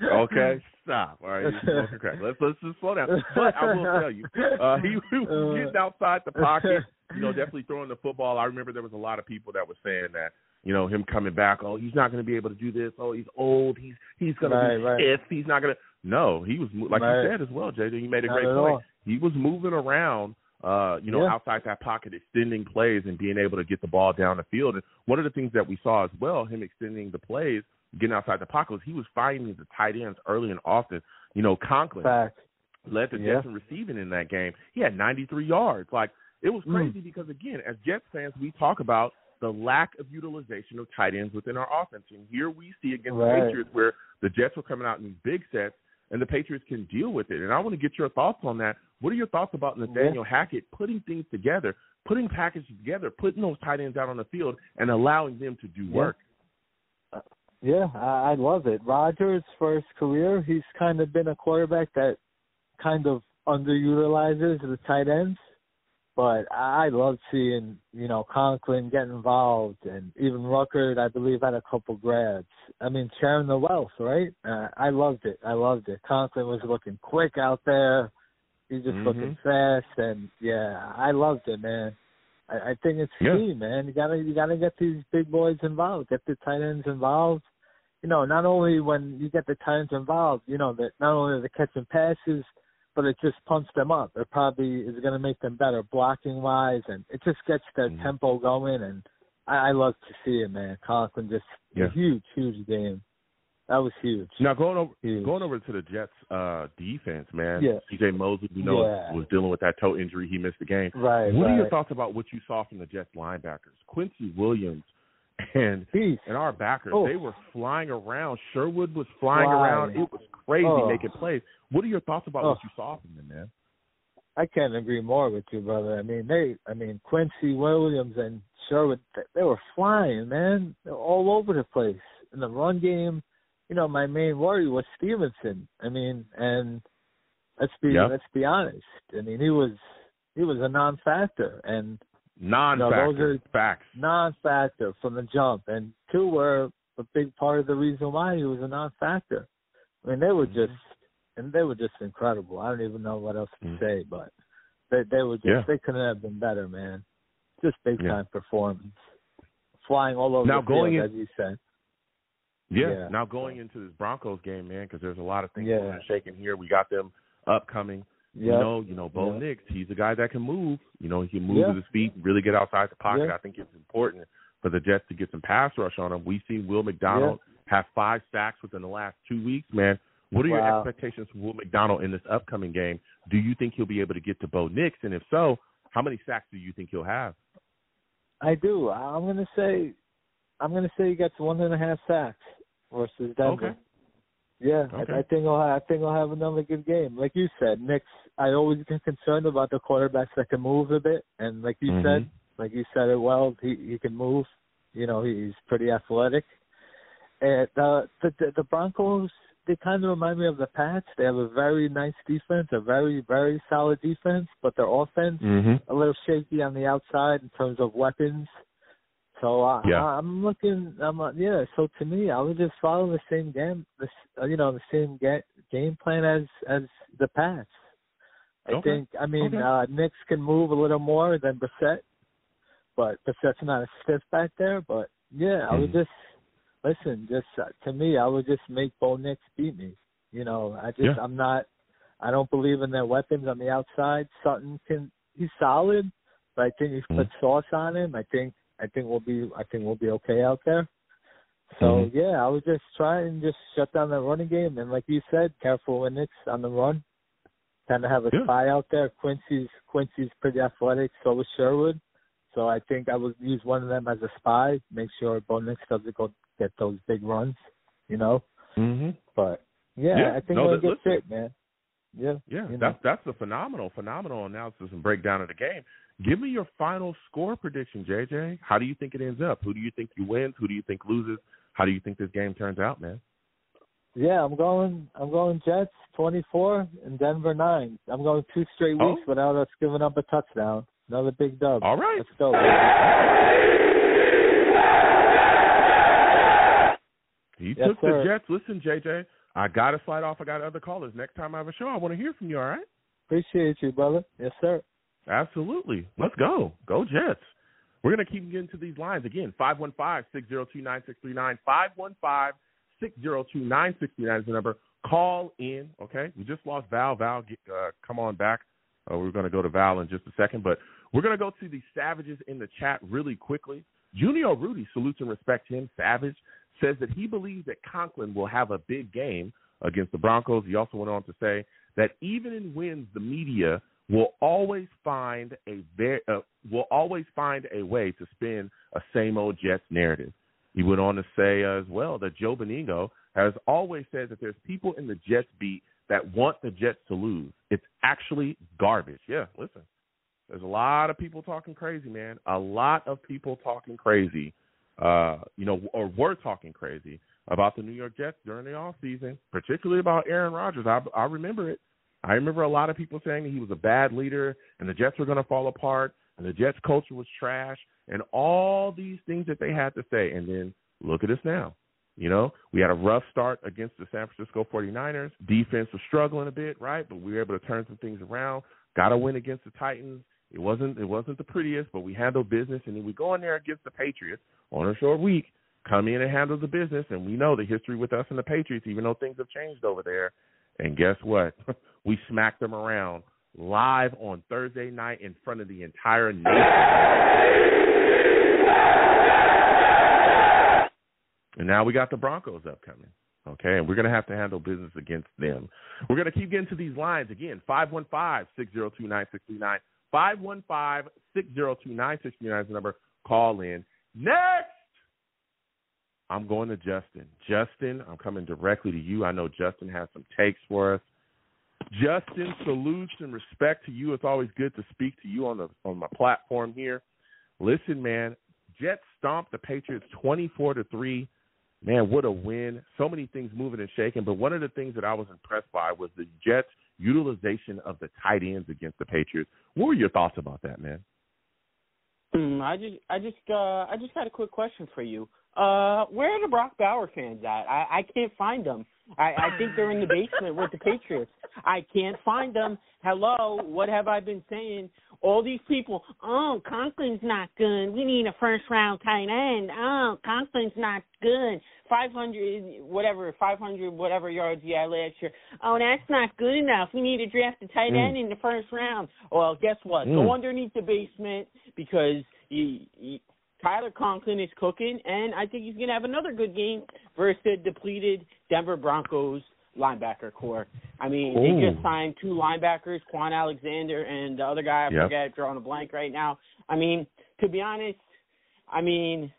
Okay, stop. All right, you're smoking crack. Let's just slow down. But I will tell you, he was getting outside the pocket. Definitely throwing the football. I remember there was a lot of people that were saying that, him coming back, he's not going to be able to do this. He's old. He's going to be stiff. He's not going to. No, he was, like you said as well, JJ. You made a great point. He was moving around, outside that pocket, extending plays and being able to get the ball down the field. And one of the things that we saw as well, him extending the plays, getting outside the pocket, was he was finding the tight ends early and often. Conklin led the Jets in receiving in that game. He had 93 yards. It was crazy because, again, as Jets fans, we talk about the lack of utilization of tight ends within our offense. And here we see against the Patriots where the Jets were coming out in these big sets and the Patriots can deal with it. And I want to get your thoughts on that. What are your thoughts about Nathaniel Hackett putting things together, putting packages together, putting those tight ends out on the field and allowing them to do work? Yeah, I love it. Rodgers, for his career, he's kind of been a quarterback that kind of underutilizes the tight ends. But I love seeing, Conklin getting involved, and even Rucker, I believe, had a couple grabs. I mean, sharing the wealth, right? I loved it. Conklin was looking quick out there. He's just looking fast, and I loved it, man. I think it's key, man. You gotta get these big boys involved, get the tight ends involved. Not only when you get the tight ends involved, that not only are they catching passes, but it just pumps them up. It probably is going to make them better blocking-wise, and it just gets their tempo going, and I love to see it, man. Conklin just a huge, huge game. That was huge. Now, going over to the Jets' defense, man, C.J. Mosley, was dealing with that toe injury. He missed the game. Right. What are your thoughts about what you saw from the Jets linebackers? Quincy Williams and our backers, they were flying around. Sherwood was flying around. It was crazy making plays. What are your thoughts about what you saw from them, man? I can't agree more with you, brother. I mean, Quincy Williams and Sherwood, they were flying, man. They were all over the place. In the run game, my main worry was Stevenson. I mean, and let's be honest. I mean, he was a non-factor, and non-factor, facts. Non-factor from the jump, and two were a big part of the reason why he was a non-factor. I mean, they were just incredible. I don't even know what else to say, but they were just they couldn't have been better, man. Just big time performance, flying all over the field, as you said. Yeah. Now going into this Broncos game, man, because there's a lot of things moving and shaking here. We got them upcoming. Bo Nix, he's a guy that can move. He can move with his feet, really get outside the pocket. I think it's important for the Jets to get some pass rush on him. We've seen Will McDonald have 5 sacks within the last 2 weeks, man. What are your expectations for Will McDonald in this upcoming game? Do you think he'll be able to get to Bo Nix? And if so, how many sacks do you think he'll have? I do. I'm gonna say he gets 1.5 sacks versus Denver. Okay. Yeah, okay. I think he'll have another good game. Like you said, Nix, I always get concerned about the quarterbacks that can move a bit, and like you said it well, he can move. He's pretty athletic. And the Broncos, they kind of remind me of the Pats. They have a very nice defense, a very, very solid defense, but their offense a little shaky on the outside in terms of weapons. So I'm looking. So to me, I would just follow the same game. The same game plan as the Pats. I think. Nix can move a little more than Brissett, but Brissett's not a stiff back there. But I would just listen. To me, I would just make Bo Nix beat me. I'm not. I don't believe in their weapons on the outside. Sutton he's solid, but I think if you put sauce on him, I think we'll be okay out there. So I would just try and just shut down the running game, and like you said, careful with Nix on the run. Kind of have a spy out there. Quincy's pretty athletic, so is Sherwood. So I think I would use one of them as a spy, make sure Bo Nix doesn't go get those big runs, But I think we'll get fit, man. That's a phenomenal analysis and breakdown of the game. Give me your final score prediction, JJ. How do you think it ends up? Who do you think wins? Who do you think loses? How do you think this game turns out, man? Yeah, I'm going Jets 24 and Denver 9. I'm going 2 straight weeks without us giving up a touchdown. Another big dub. All right. Let's go. He took the Jets. Listen, JJ, I got to slide off. I got other callers. Next time I have a show, I want to hear from you, all right? Appreciate you, brother. Yes, sir. Absolutely. Let's go. Go Jets. We're going to keep getting to these lines. Again, 515-602-9639. 515-602-9639 is the number. Call in, okay? We just lost Val. Val, come on back. We're going to go to Val in just a second. But we're going to go to the Savages in the chat really quickly. Junior Rudy, salutes and respect him. Savage says that he believes that Conklin will have a big game against the Broncos. He also went on to say that even in wins, the media will always find a way to spin a same old Jets narrative. He went on to say as well that Joe Beningo has always said that there's people in the Jets beat that want the Jets to lose. It's actually garbage. Yeah, listen, there's a lot of people talking crazy, man. A lot of people talking crazy, or were talking crazy about the New York Jets during the offseason, particularly about Aaron Rodgers. I remember it. I remember a lot of people saying that he was a bad leader and the Jets were going to fall apart and the Jets culture was trash and all these things that they had to say. And then look at us now. You know, we had a rough start against the San Francisco 49ers. Defense was struggling a bit, right? But we were able to turn some things around. Got a win against the Titans. It wasn't the prettiest, but we handled business. And then we go in there against the Patriots on a short week, come in and handle the business. And we know the history with us and the Patriots, even though things have changed over there. And guess what? We smacked them around live on Thursday night in front of the entire nation. And now we got the Broncos upcoming, okay? And we're going to handle business against them. We're going to keep getting to these lines. Again, 515-602-9639. 515-602-9639 is the number. Call in. Next, I'm going to Justin. Justin, I'm coming directly to you. I know Justin has some takes for us. Justin, salutes and respect to you. It's always good to speak to you on my platform here. Listen, man, Jets stomped the Patriots 24-3. Man, what a win. So many things moving and shaking. But one of the things that I was impressed by was the Jets' utilization of the tight ends against the Patriots. What were your thoughts about that, man? I just had a quick question for you. Where are the Brock Bauer fans at? I can't find them. I think they're in the basement with the Patriots. I can't find them. Hello, what have I been saying? All these people, oh, Conklin's not good. We need a first-round tight end. Oh, Conklin's not good. 500 whatever yards he had last year. Oh, that's not good enough. We need to draft a tight end in the first round. Well, guess what? Go underneath the basement because Tyler Conklin is cooking, and I think he's going to have another good game versus the depleted Denver Broncos linebacker core. I mean, they just signed two linebackers, Quan Alexander and the other guy, I forget, drawing a blank right now. I mean, to be honest, I'm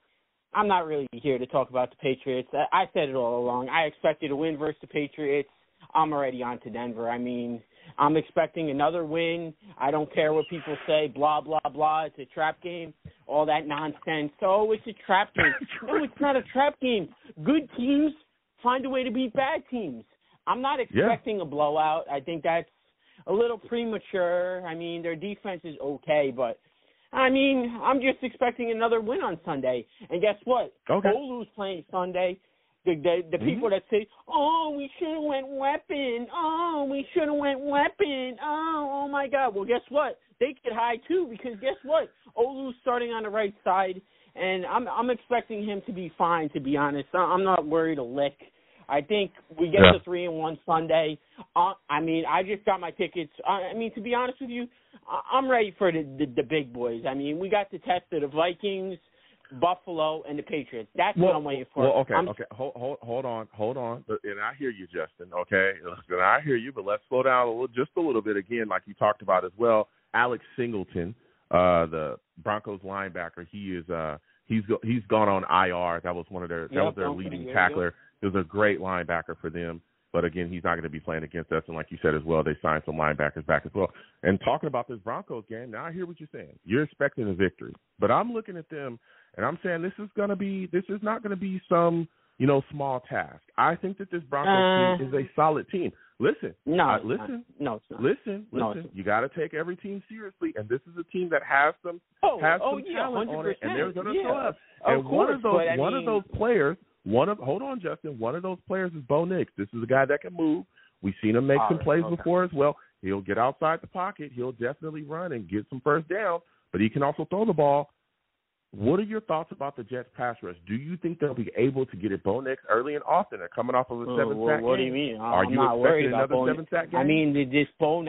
not really here to talk about the Patriots. I said it all along. I expected a win versus the Patriots. I'm already on to Denver. I mean, I'm expecting another win. I don't care what people say, blah, blah, blah. It's a trap game, all that nonsense. Oh, it's a trap game. No, it's not a trap game. Good teams find a way to beat bad teams. I'm not expecting a blowout. I think that's a little premature. I mean, their defense is okay, but, I mean, I'm just expecting another win on Sunday. And guess what? Olu's playing Sunday. The people that say, oh, we should have went weapon. Oh, we should have went weapon. Oh, my God. Well, guess what? They get high, too, because guess what? Olu's starting on the right side, and I'm expecting him to be fine, to be honest. I'm not worried a lick. I think we get to 3-1 Sunday. I mean, I just got my tickets. I mean, to be honest with you, I'm ready for the big boys. I mean, we got the test of the Vikings, Buffalo, and the Patriots. That's what I'm waiting for. Well, okay. Hold on. And I hear you, Justin, okay? And I hear you, but let's slow down just a little bit again, like you talked about as well. Alex Singleton, the Broncos linebacker, he's gone on IR. That was was their leading tackler. It was a great linebacker for them. But, again, he's not going to be playing against us. And like you said as well, they signed some linebackers back as well. And talking about this Broncos game, now I hear what you're saying. You're expecting a victory. But I'm looking at them, and I'm saying this is not going to be some, small task. I think that this Broncos team is a solid team. Listen. No, listen. No, it's not. Listen. No, you got to take every team seriously. And this is a team that has some talent 100%. on it, and they're going to show up. And one of those players is Bo Nix. This is a guy that can move. We've seen him make some plays before as well. He'll get outside the pocket. He'll definitely run and get some first down, but he can also throw the ball. What are your thoughts about the Jets pass rush? Do you think they'll be able to get it Bo Nix early and often? They're coming off of a 7-sack game. What do you mean? I'm not worried about another 7-sack game? I mean, this Bo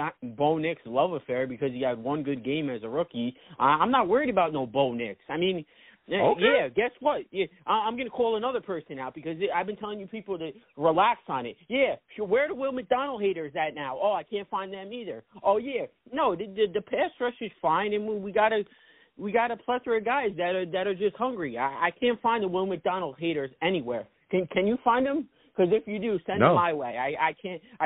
Nix love affair because he had one good game as a rookie. I'm not worried about no Bo Nix. I mean, yeah, guess what? Yeah, I'm going to call another person out because I've been telling you people to relax on it. Yeah, sure, where are the Will McDonald haters at now? Oh, I can't find them either. Oh, yeah. No, the pass rush is fine, and we got a plethora of guys that are just hungry. I can't find the Will McDonald haters anywhere. Can you find them? Because if you do, send them my way. I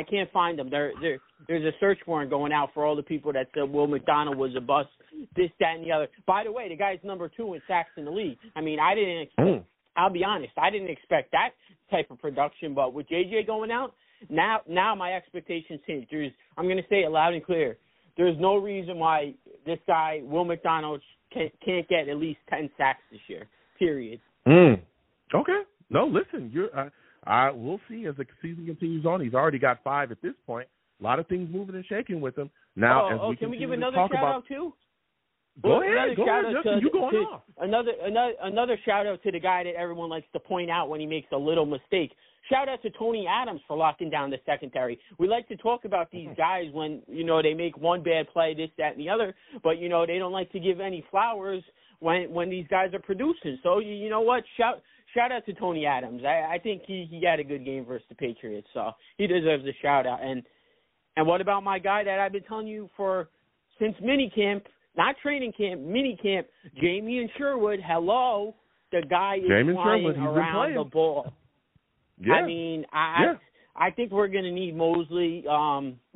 can't find them. There's a search warrant going out for all the people that said Will McDonald was a bust, this, that, and the other. By the way, the guy's number 2 in sacks in the league. I mean, I'll be honest, I didn't expect that type of production. But with JJ going out, Now my expectations change. I'm going to say it loud and clear. There's no reason why this guy, Will McDonald, can't get at least 10 sacks this year, period. Okay. No, listen, we'll see as the season continues on. He's already got 5 at this point. A lot of things moving and shaking with him. Now, can we give another shout-out, too? Go ahead, Justin. You going off. Another shout-out to the guy that everyone likes to point out when he makes a little mistake. Shout-out to Tony Adams for locking down the secondary. We like to talk about these guys when, they make one bad play, this, that, and the other, but, they don't like to give any flowers when these guys are producing. So, you know what? Shout out to Tony Adams. I think he had a good game versus the Patriots, so he deserves a shout-out. And what about my guy that I've been telling you since minicamp, not training camp, minicamp, Jamie Sherwood? Hello, the guy is flying around the ball. Yeah. I mean, I think we're going to need Mosley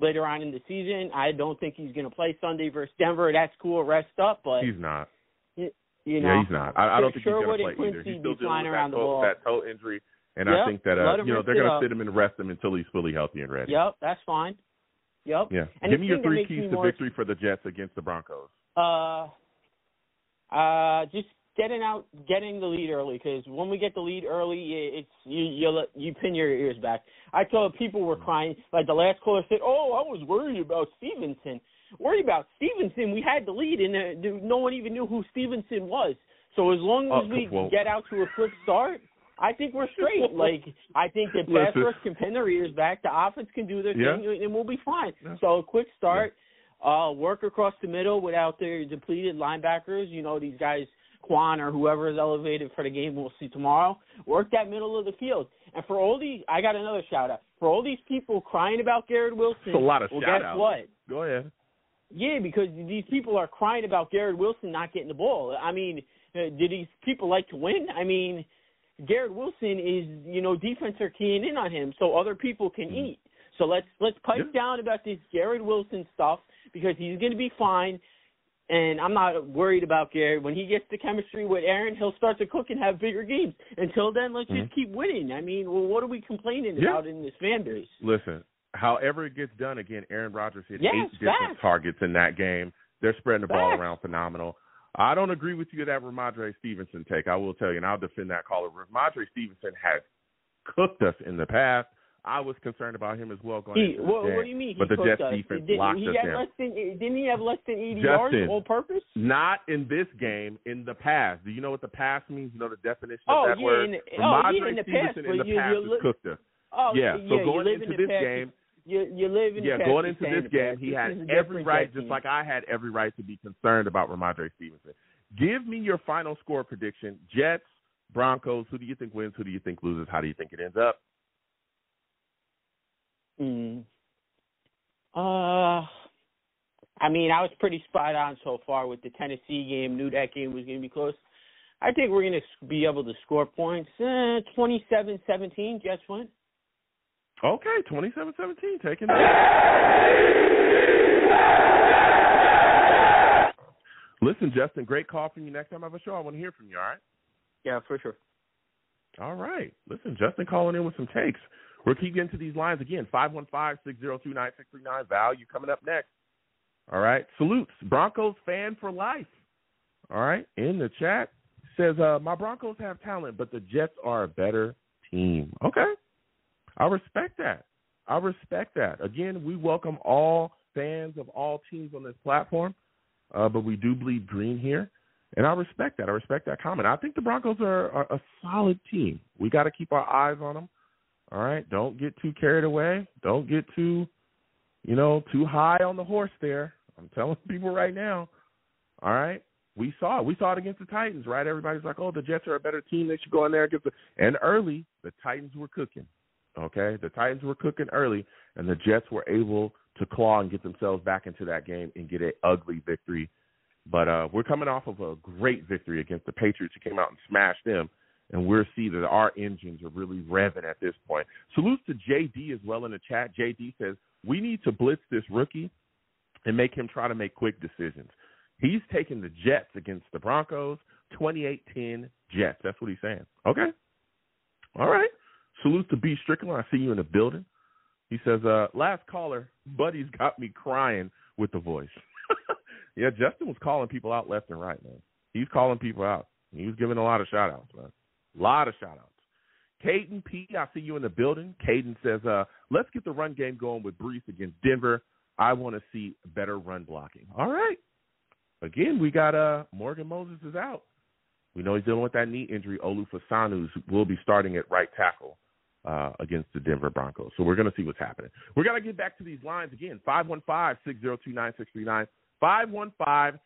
later on in the season. I don't think he's going to play Sunday versus Denver. That's cool, rest up, but he's not. Yeah, he's not. I don't think he's going to play either. He's still dealing with that toe injury, and I think that they're going to sit him and rest him until he's fully healthy and ready. Yep, that's fine. Yep. Yeah. And give me your 3 keys to victory for the Jets against the Broncos. Just getting the lead early, because when we get the lead early, it's you pin your ears back. I told people were crying, like the last caller said, "Oh, I was worried about Stevenson." Worried about Stevenson? We had the lead, and no one even knew who Stevenson was. So as long as we get out to a quick start, I think we're straight. Like, I think the pass rush can pin their ears back. The offense can do their thing, and we'll be fine. Yeah. So a quick start, work across the middle without their depleted linebackers. These guys, Quan or whoever is elevated for the game we'll see tomorrow, work that middle of the field. And for all these, I got another shout-out. For all these people crying about Garrett Wilson, that's a lot of shout-outs. Guess what? Go ahead. Yeah, because these people are crying about Garrett Wilson not getting the ball. I mean, do these people like to win? I mean, Garrett Wilson is, defense are keying in on him so other people can eat. So let's pipe down about this Garrett Wilson stuff, because he's going to be fine. And I'm not worried about Garrett. When he gets the chemistry with Aaron, he'll start to cook and have bigger games. Until then, let's just keep winning. I mean, what are we complaining about in this fan base? Listen, however it gets done, again, Aaron Rodgers hit 8 different targets in that game. They're spreading the ball around phenomenal. I don't agree with you that Ramondre Stevenson take. I will tell you, and I'll defend that caller. Ramondre Stevenson has cooked us in the past. I was concerned about him as well going into this game. What do you mean? But the Jets defense locked us in. Didn't he have less than 80 yards all purpose? Not in this game. In the past. Do you know what the past means? You know the definition of that word? Ramondre in the Stevenson past, in the past has cooked us. So going into this game, you live in the past. Going into this game, he had every right, just like I had every right to be concerned about Ramondre Stevenson. Give me your final score prediction. Jets, Broncos, who do you think wins? Who do you think loses? How do you think it ends up? I mean, I was pretty spot on so far with the Tennessee game. Knew that game was going to be close. I think we're going to be able to score points. 27-17, Jets win. Okay, 27-17, taking that. Listen, Justin, great call from you. Next time I have a show, I want to hear from you, all right? Yeah, for sure. All right. Listen, Justin calling in with some takes. We'll keep getting to these lines again. 515-602-9639. Val, you coming up next. All right. Salutes. Broncos fan for life. All right. In the chat says, my Broncos have talent, but the Jets are a better team. Okay. I respect that. Again, we welcome all fans of all teams on this platform, but we do bleed green here. And I respect that. I respect that comment. I think the Broncos are a solid team. We got to keep our eyes on them. All right, don't get too carried away. Don't get too high on the horse there. I'm telling people right now. All right, we saw it. We saw it against the Titans, right? Everybody's like, oh, the Jets are a better team. They should go in there and and early, the Titans were cooking. Okay, the Titans were cooking early, and the Jets were able to claw and get themselves back into that game and get an ugly victory. But we're coming off of a great victory against the Patriots, who came out and smashed them. And we'll see that our engines are really revving at this point. Salutes to JD as well in the chat. JD says, we need to blitz this rookie and make him try to make quick decisions. He's taking the Jets against the Broncos, 28-10 Jets. That's what he's saying. Okay. All right. Salutes to B. Strickland. I see you in the building. He says, last caller, Buddy's got me crying with the voice. Yeah, Justin was calling people out left and right, man. He's calling people out. He was giving a lot of shout-outs, man. A lot of shout-outs. Caden P., I see you in the building. Caden says, let's get the run game going with Brees against Denver. I want to see better run blocking. All right. Again, we got Morgan Moses is out. We know he's dealing with that knee injury. Olu Fasanu will be starting at right tackle against the Denver Broncos. So we're going to see what's happening. We're going to get back to these lines again. 515-602-9639. 515-602-9639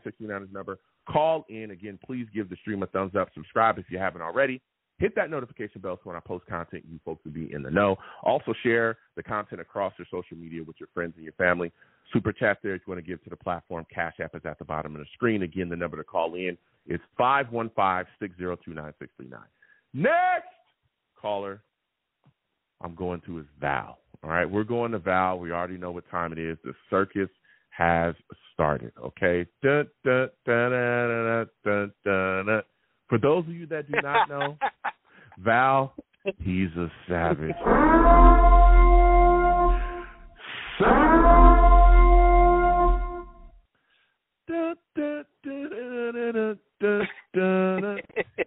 is the number. Call in. Again, please give the stream a thumbs up. Subscribe if you haven't already. Hit that notification bell so when I post content, you folks will be in the know. Also share the content across your social media with your friends and your family. Super chat there if you want to give to the platform. Cash App is at the bottom of the screen. Again, the number to call in is 515-602-9639. Next caller, I'm going to is Val. All right, we're going to Val. We already know what time it is. The circus has started, okay? Dun, dun, dun, dun, dun, dun, dun. For those of you that do not know, Val, he's a savage.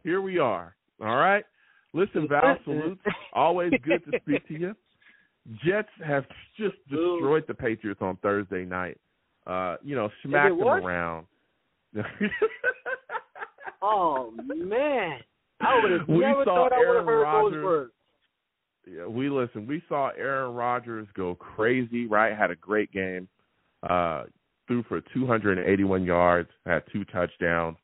Here we are. All right? Listen, Val, salutes. Always good to speak to you. Jets have just destroyed the Patriots on Thursday night. Smacked them around. Oh, man. I would have never thought I would have heard those words. Yeah, we saw Aaron Rodgers go crazy, right? Had a great game. Threw for 281 yards, had 2 touchdowns.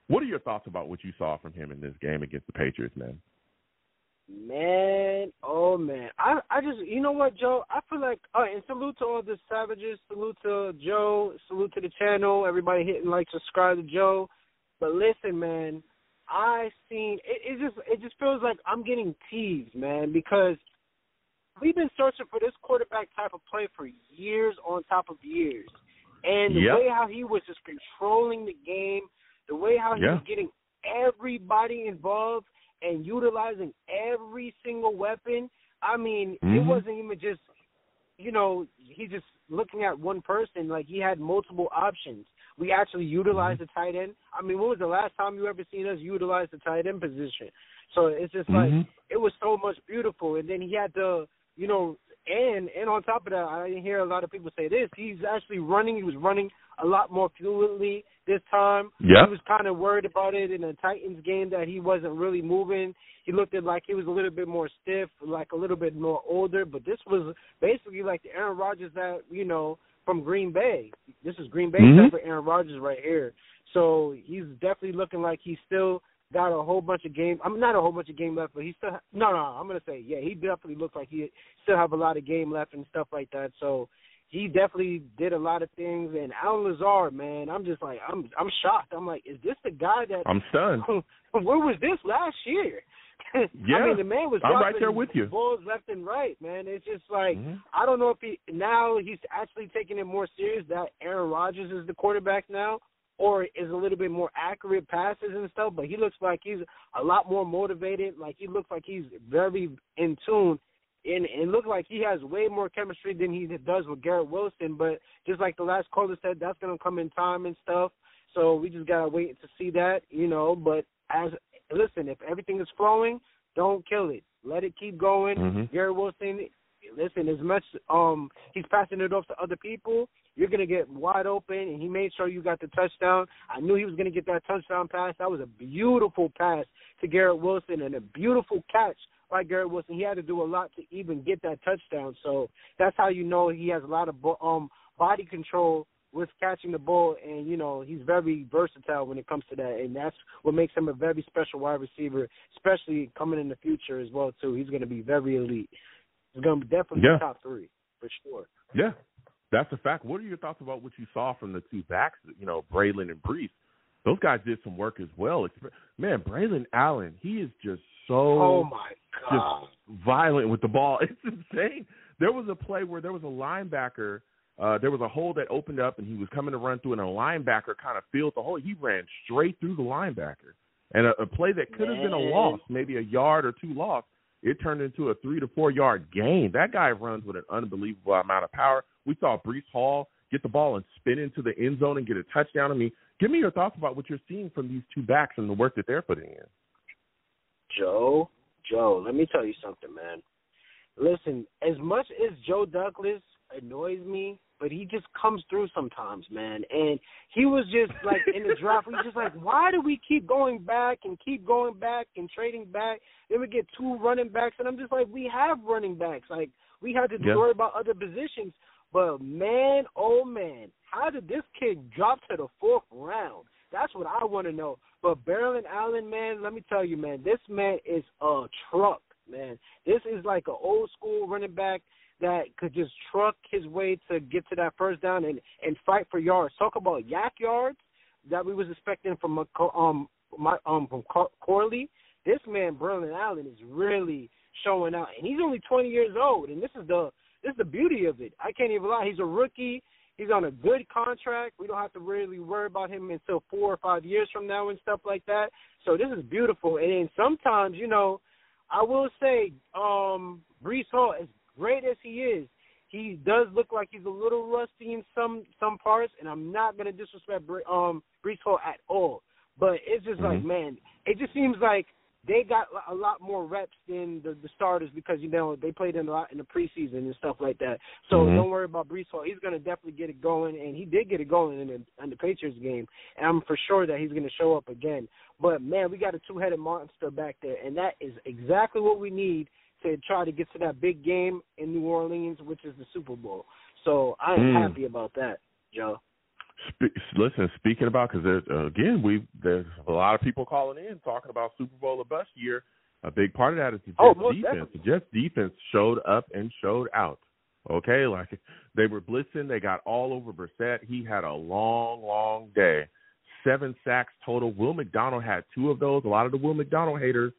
What are your thoughts about what you saw from him in this game against the Patriots, man? Man, oh, man. I just, you know what, Joe? I feel like, and salute to all the savages. Salute to Joe. Salute to the channel. Everybody hitting like, subscribe to Joe. But listen, man, it just feels like I'm getting teased, man, because we've been searching for this quarterback type of play for years on top of years. And the way how he was just controlling the game, the way how he was getting everybody involved and utilizing every single weapon, I mean, it wasn't even just, he just looking at one person. Like, he had multiple options. We actually utilized the tight end. I mean, when was the last time you ever seen us utilize the tight end position? So it's just like, it was so much beautiful. And then he had to, and on top of that, I didn't hear a lot of people say this. He's actually running. He was running a lot more fluidly this time. Yeah. He was kind of worried about it in the Titans game that he wasn't really moving. He looked like he was a little bit more stiff, like a little bit more older. But this was basically like the Aaron Rodgers that, from Green Bay. This is Green Bay type of Aaron Rodgers right here. So he's definitely looking like he's still got a whole bunch of game. Not a whole bunch of game left, but he still I'm going to say, he definitely looks like he still have a lot of game left and stuff like that. So he definitely did a lot of things. And Alan Lazard, man, I'm just like, I'm shocked. I'm like, is this the guy that – I'm stunned. Where was this last year? Yeah, I mean, the man was I'm right there with you. Balls left and right, man. It's just like, I don't know if he's actually taking it more serious that Aaron Rodgers is the quarterback now, or is a little bit more accurate passes and stuff, but he looks like he's a lot more motivated. Like, he looks like he's very in tune, and it looks like he has way more chemistry than he does with Garrett Wilson. But just like the last caller said, that's going to come in time and stuff. So we just got to wait to see that, But listen, if everything is flowing, don't kill it. Let it keep going. Garrett Wilson, listen, as much he's passing it off to other people, you're going to get wide open, and he made sure you got the touchdown. I knew he was going to get that touchdown pass. That was a beautiful pass to Garrett Wilson and a beautiful catch by Garrett Wilson. He had to do a lot to even get that touchdown. So that's how you know he has a lot of body control with catching the ball, and, he's very versatile when it comes to that, and that's what makes him a very special wide receiver, especially coming in the future as well, too. He's going to be very elite. He's going to be definitely top 3, for sure. Yeah, that's a fact. What are your thoughts about what you saw from the two backs, Braylon and Brees? Those guys did some work as well. Man, Braylon Allen, he is just so just violent with the ball. It's insane. There was a play where there was a linebacker – there was a hole that opened up, and he was coming to run through, and a linebacker kind of filled the hole. He ran straight through the linebacker. And a play that could have been a loss, maybe a yard or 2 loss, it turned into a 3 to 4 yard gain. That guy runs with an unbelievable amount of power. We saw Breece Hall get the ball and spin into the end zone and get a touchdown. I mean, give me your thoughts about what you're seeing from these two backs and the work that they're putting in. Joe, let me tell you something, man. Listen, as much as Joe Douglas annoys me, but he just comes through sometimes, man. And he was just like in the draft, we just like, why do we keep going back and trading back? Then we get 2 running backs, and I'm just like, we have running backs. Like, we had to worry about other positions. But, man, oh, man, how did this kid drop to the 4th round? That's what I want to know. But Braylon Allen, man, let me tell you, man, this man is a truck, man. This is like an old-school running back that could just truck his way to get to that first down and fight for yards. Talk about yak yards that we was expecting from Corley. This man, Braylon Allen, is really showing out. And he's only 20 years old, and this is the beauty of it. I can't even lie. He's a rookie. He's on a good contract. We don't have to really worry about him until 4 or 5 years from now and stuff like that. So this is beautiful. And then sometimes, you know, I will say Breece Hall, as great as he is, he does look like he's a little rusty in some parts, and I'm not going to disrespect Breece Hall at all. But it's just like, man, it just seems like they got a lot more reps than the starters because, you know, they played in a lot in the preseason and stuff like that. So don't worry about Breece Hall. He's going to definitely get it going, and he did get it going in the Patriots game. And I'm for sure that he's going to show up again. But, man, we got a two-headed monster back there, and that is exactly what we need to try to get to that big game in New Orleans, which is the Super Bowl. So I am happy about that, Joe. Listen, speaking about, because there's a lot of people calling in talking about Super Bowl or bust year. A big part of that is the Jets defense. The Jets defense showed up and showed out. Okay, like they were blitzing, they got all over Brissett. He had a long, long day. 7 sacks total. Will McDonald had 2 of those. A lot of the Will McDonald haters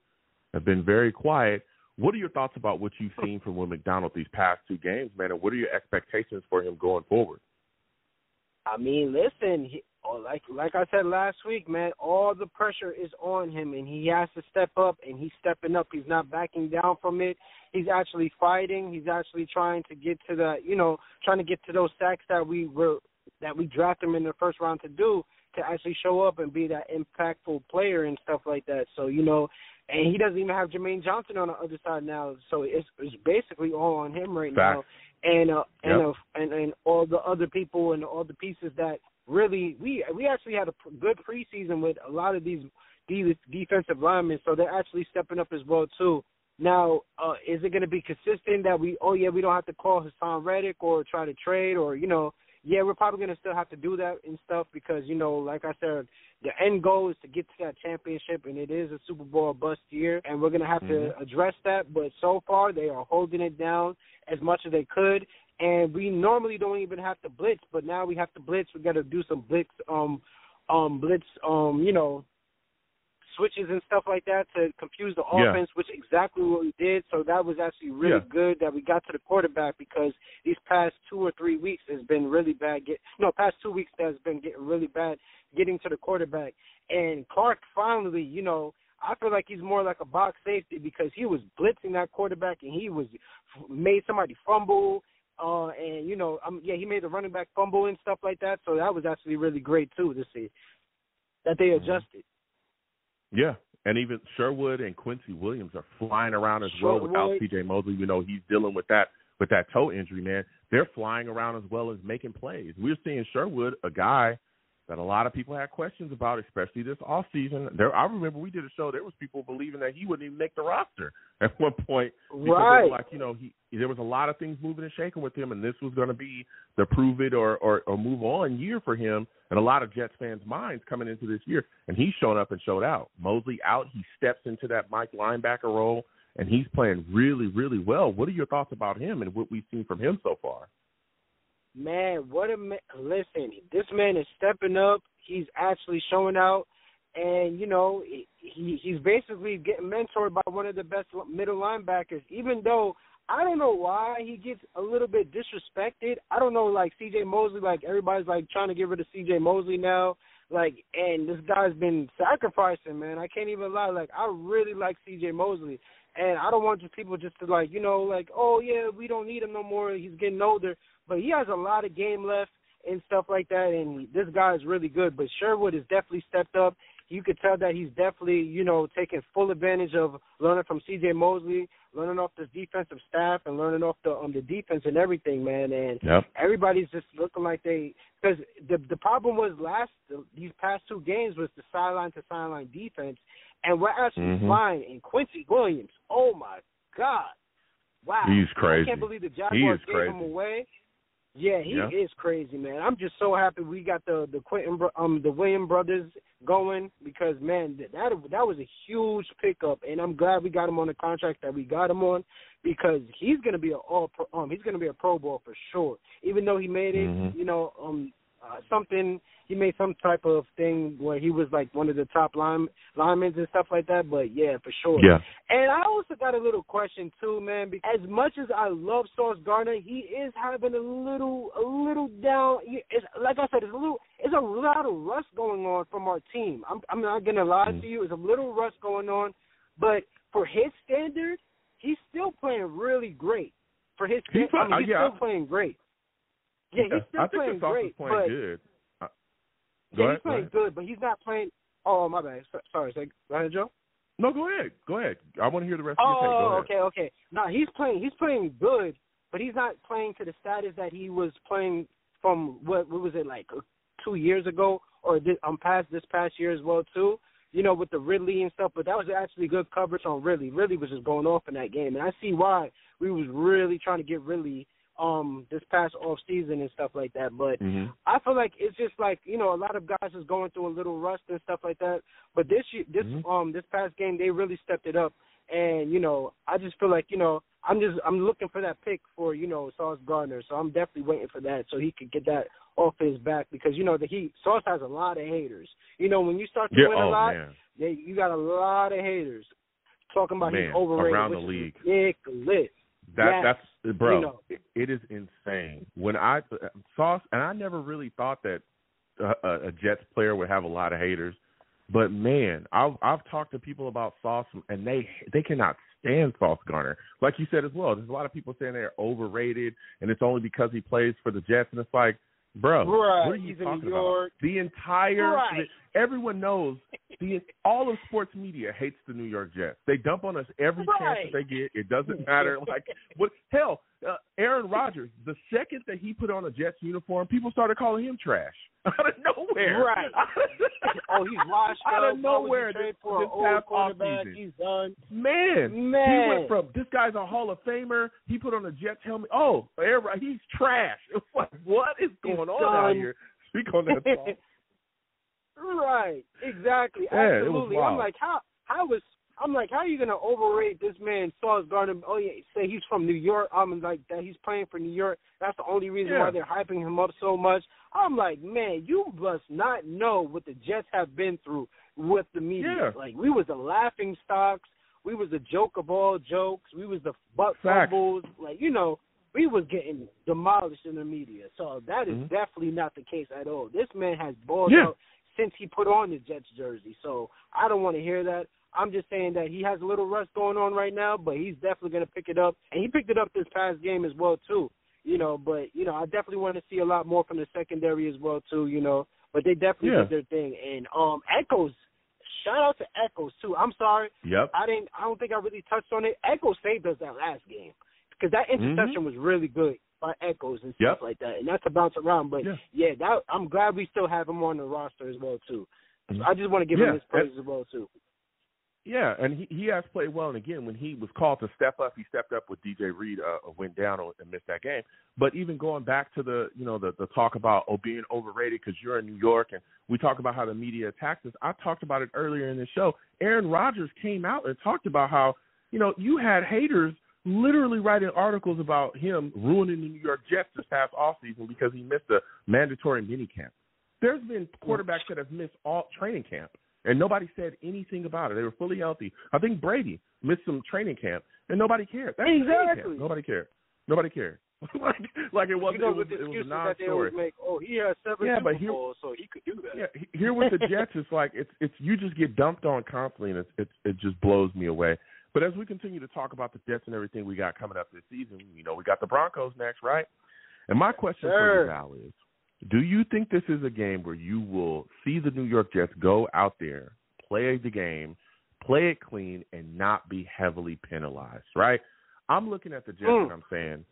have been very quiet. What are your thoughts about what you've seen from Will McDonald these past 2 games, man, and what are your expectations for him going forward? I mean, listen, like I said last week, man, all the pressure is on him, and he has to step up, and he's stepping up. He's not backing down from it. He's actually fighting. He's actually trying to get to those sacks that we drafted him in the first round to do, to actually show up and be that impactful player and stuff like that. So, you know, and he doesn't even have Jermaine Johnson on the other side now, so it's basically all on him right now. And all the other people and all the pieces that really we actually had a good preseason with a lot of these defensive linemen, so they're actually stepping up as well too. Now, is it going to be consistent that we don't have to call Hassan Reddick or try to trade or, you know, we're probably going to still have to do that and stuff because, you know, like I said, the end goal is to get to that championship, and it is a Super Bowl bust year, and we're going to have to address that. But so far, they are holding it down as much as they could, and we normally don't even have to blitz, but now we have to blitz. We got to do some blitz, you know, switches and stuff like that to confuse the offense, which exactly what we did. So that was actually really good that we got to the quarterback because these past 2 or 3 weeks has been really bad. Past 2 weeks has been getting really bad getting to the quarterback. And Clark finally, you know, I feel like he's more like a box safety because he was blitzing that quarterback and he made somebody fumble. And, you know, he made the running back fumble and stuff like that. So that was actually really great, too, to see that they adjusted. Yeah, and even Sherwood and Quincy Williams are flying around as well without C.J. Mosley. You know, he's dealing with that toe injury, man. They're flying around as well as making plays. We're seeing Sherwood, a guy that a lot of people had questions about, especially this offseason. I remember we did a show. There was people believing that he wouldn't even make the roster at one point. Because they were like, you know, there was a lot of things moving and shaking with him, and this was going to be the prove it or move on year for him and a lot of Jets fans' minds coming into this year. And he's shown up and showed out. Mosley out. He steps into that Mike linebacker role, and he's playing really, really well. What are your thoughts about him and what we've seen from him so far? Man, listen, this man is stepping up. He's actually showing out. And, you know, he's basically getting mentored by one of the best middle linebackers, even though I don't know why he gets a little bit disrespected. I don't know, like, C.J. Mosley, like, everybody's, like, trying to get rid of C.J. Mosley now. Like, and this guy's been sacrificing, man. I can't even lie. Like, I really like C.J. Mosley. And I don't want just people just to like, oh yeah, we don't need him no more. He's getting older, but he has a lot of game left and stuff like that. And this guy is really good. But Sherwood has definitely stepped up. You could tell that he's definitely, taking full advantage of learning from C.J. Mosley, learning off this defensive staff, and learning off the defense and everything, man. And everybody's just looking like because the problem was these past two games was the sideline-to-sideline defense, and we're actually flying. And Quincy Williams, oh, my God. Wow. He's crazy. I can't believe the Jaguars gave him away. Yeah, he is crazy, man. I'm just so happy we got the Williams brothers going because, man, that was a huge pickup, and I'm glad we got him on the contract that we got him on because he's gonna be a Pro Bowl for sure. Even though he made it, he made some type of thing where he was like one of the top linemen and stuff like that. But yeah, for sure. Yeah. And I also got a little question too, man. Because as much as I love Sauce Gardner, he is having a little down. It's, like I said, it's a lot of rust going on from our team. I'm not gonna lie to you. It's a little rust going on, but for his standard, he's still playing really great. For his standard, he's still playing great. Yeah, he's still playing great. I think Sauce is playing good. He's playing good, but he's not playing. Oh, my bad. Sorry. Go ahead, Joe. No, go ahead. I want to hear the rest of your take. Go ahead. Okay. No, he's playing good, but he's not playing to the status that he was playing from what was it like 2 years ago or this past year as well too. With the Ridley and stuff. But that was actually good coverage on Ridley. Ridley was just going off in that game, and I see why we was really trying to get Ridley this past off season and stuff like that. But I feel like it's just like, a lot of guys is going through a little rust and stuff like that. But this past game they really stepped it up. And, I just feel like, I'm looking for that pick for, Sauce Gardner. So I'm definitely waiting for that so he could get that off his back because, Sauce has a lot of haters. When you start to win a lot, you got a lot of haters talking about he's overrated around the league. Ridiculous. That's bro. It is insane. When Sauce, and I never really thought that a Jets player would have a lot of haters, but man, I've talked to people about Sauce, and they cannot stand Sauce Gardner. Like you said as well, there's a lot of people saying they're overrated, and it's only because he plays for the Jets, and it's like, bro, what are you talking about? The entire everyone knows all of sports media hates the New York Jets. They dump on us every chance that they get. It doesn't matter. Aaron Rodgers, the second that he put on a Jets uniform, people started calling him trash out of nowhere. Right. He's washed up. Out of nowhere. For an old quarterback. He's done. Man. He went from, this guy's a Hall of Famer. He put on a Jets helmet. Oh, he's trash. It was like, what is going on out here? Speak on that song. Right, exactly, yeah, absolutely. I'm like, how are you gonna overrate this man, Sauce Gardner? Oh yeah, say he's from New York. I'm like that he's playing for New York. That's the only reason why they're hyping him up so much. I'm like, man, you must not know what the Jets have been through with the media. Yeah. Like we was the laughing stocks, we was the joke of all jokes, we was the butt fumbles. Like we was getting demolished in the media. So that is definitely not the case at all. This man has balled out since he put on the Jets jersey. So I don't want to hear that. I'm just saying that he has a little rust going on right now, but he's definitely going to pick it up. And he picked it up this past game as well, too. But, I definitely want to see a lot more from the secondary as well, too, But they definitely did their thing. And Echoes, shout out to Echoes, too. I'm sorry. Yep. I don't think I really touched on it. Echoes saved us that last game because that interception was really good by Echoes and stuff like that. And that's to bounce around. But, I'm glad we still have him on the roster as well, too. So I just want to give him his praise as well, too. Yeah, and he has played well. And, again, when he was called to step up, he stepped up with DJ Reed, went down and missed that game. But even going back to the talk about being overrated because you're in New York and we talk about how the media attacks us, I talked about it earlier in the show. Aaron Rodgers came out and talked about how, you had haters literally writing articles about him ruining the New York Jets this past offseason because he missed a mandatory minicamp. There's been quarterbacks that have missed all training camp. And nobody said anything about it. They were fully healthy. I think Brady missed some training camp, and nobody cared. That's exactly. Nobody cared. like it wasn't. It was a non-story. He has 7 Super Bowls, so he could do that. Yeah, here with the Jets, it's like it's you just get dumped on constantly, and it just blows me away. But as we continue to talk about the Jets and everything we got coming up this season, we got the Broncos next, right? And my question for you, Val, is, do you think this is a game where you will see the New York Jets go out there, play the game, play it clean, and not be heavily penalized, right? I'm looking at the Jets and I'm saying,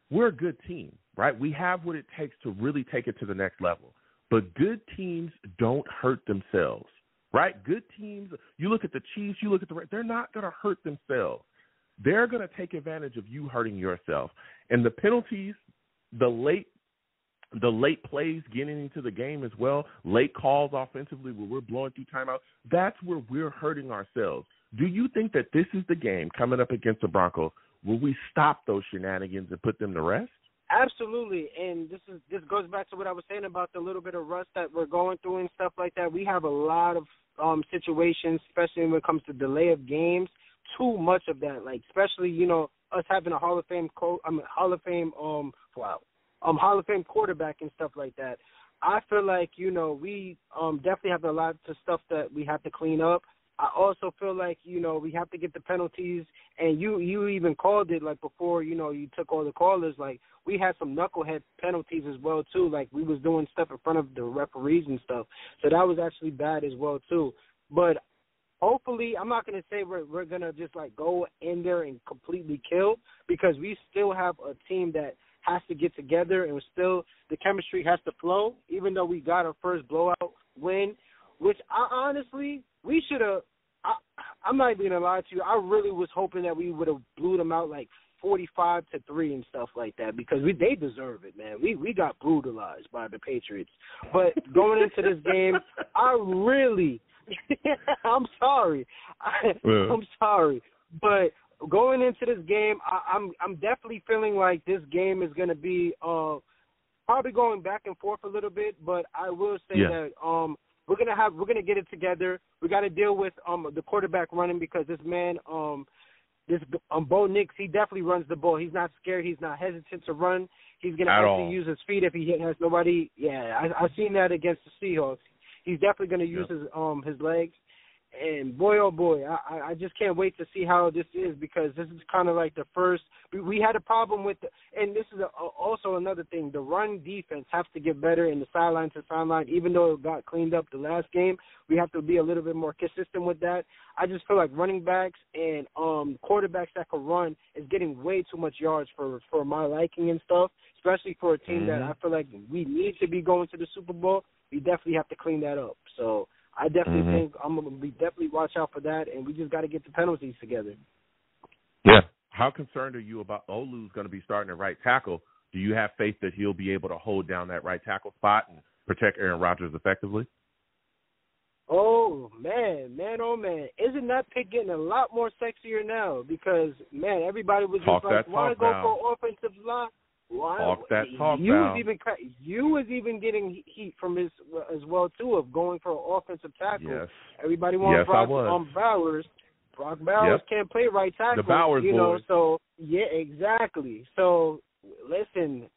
we're a good team, right? We have what it takes to really take it to the next level. But good teams don't hurt themselves, right? Good teams, you look at the Chiefs, you look at they're not going to hurt themselves. They're going to take advantage of you hurting yourself. And the penalties, the late plays getting into the game as well, late calls offensively where we're blowing through timeouts, that's where we're hurting ourselves. Do you think that this is the game coming up against the Broncos where we stop those shenanigans and put them to rest? Absolutely, and this goes back to what I was saying about the little bit of rust that we're going through and stuff like that. We have a lot of situations, especially when it comes to delay of games. Too much of that, like especially us having a Hall of Fame Hall of Fame quarterback and stuff like that. I feel like we definitely have a lot of stuff that we have to clean up. I also feel like, we have to get the penalties, and you even called it, like, before, you took all the callers, like, we had some knucklehead penalties as well, too, like, we was doing stuff in front of the referees and stuff, so that was actually bad as well, too, but hopefully, I'm not going to say we're going to just, like, go in there and completely kill, because we still have a team that has to get together, and still the chemistry has to flow, even though we got our first blowout win, which I honestly, we should have, I'm not even going to lie to you, I really was hoping that we would have blew them out like 45-3 and stuff like that, because they deserve it, man. We got brutalized by the Patriots. But going into this game, I really, I'm sorry. I'm sorry. But going into this game, I'm definitely feeling like this game is going to be probably going back and forth a little bit, but I will say that we're gonna get it together. We got to deal with the quarterback running, because this man, Bo Nix, he definitely runs the ball. He's not scared. He's not hesitant to run. He's gonna actually use his feet if he has nobody. Yeah, I've seen that against the Seahawks. He's definitely gonna use his legs. And boy, oh boy, I just can't wait to see how this is, because this is kind of like the first. We had a problem with, and this is also another thing. The run defense has to get better in the sideline to sideline. Even though it got cleaned up the last game, we have to be a little bit more consistent with that. I just feel like running backs and quarterbacks that can run is getting way too much yards for my liking and stuff, especially for a team that I feel like we need to be going to the Super Bowl. We definitely have to clean that up. So I definitely think I'm going to definitely watch out for that, and we just got to get the penalties together. Yeah. How concerned are you about Olu's going to be starting at right tackle? Do you have faith that he'll be able to hold down that right tackle spot and protect Aaron Rodgers effectively? Oh, man. Isn't that pick getting a lot more sexier now? Because, man, everybody was just like, want to go for offensive line? You was even getting heat from his as well too, of going for an offensive tackle. Yes. Everybody wants Bowers. Brock Bowers can't play right tackle. The Bowers boys. So yeah, exactly. So listen,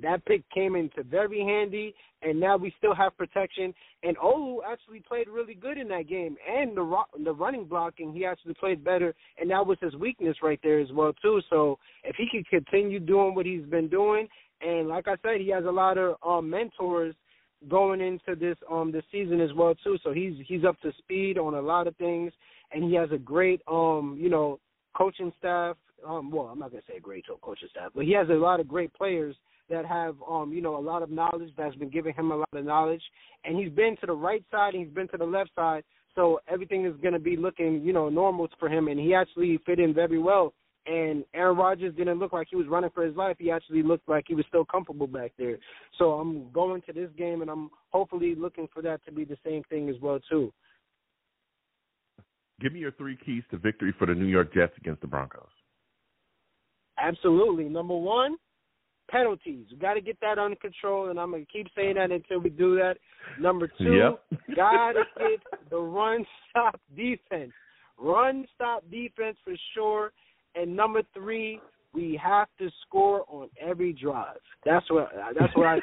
that pick came into very handy, and now we still have protection. And Olu actually played really good in that game, and the running blocking, he actually played better, and that was his weakness right there as well too. So if he could continue doing what he's been doing, and like I said, he has a lot of mentors going into this season as well too. So he's up to speed on a lot of things, and he has a great coaching staff. Well, I'm not going to say a great coaching staff, but he has a lot of great players that have, a lot of knowledge that's been giving him a lot of knowledge. And he's been to the right side and he's been to the left side, so everything is going to be looking, normal for him. And he actually fit in very well. And Aaron Rodgers didn't look like he was running for his life. He actually looked like he was still comfortable back there. So I'm going to this game, and I'm hopefully looking for that to be the same thing as well, too. Give me your 3 keys to victory for the New York Jets against the Broncos. Absolutely. Number 1, penalties. We got to get that under control, and I'm going to keep saying that until we do that. Number 2, got to get the run-stop defense. Run-stop defense for sure. And number 3, we have to score on every drive. That's what I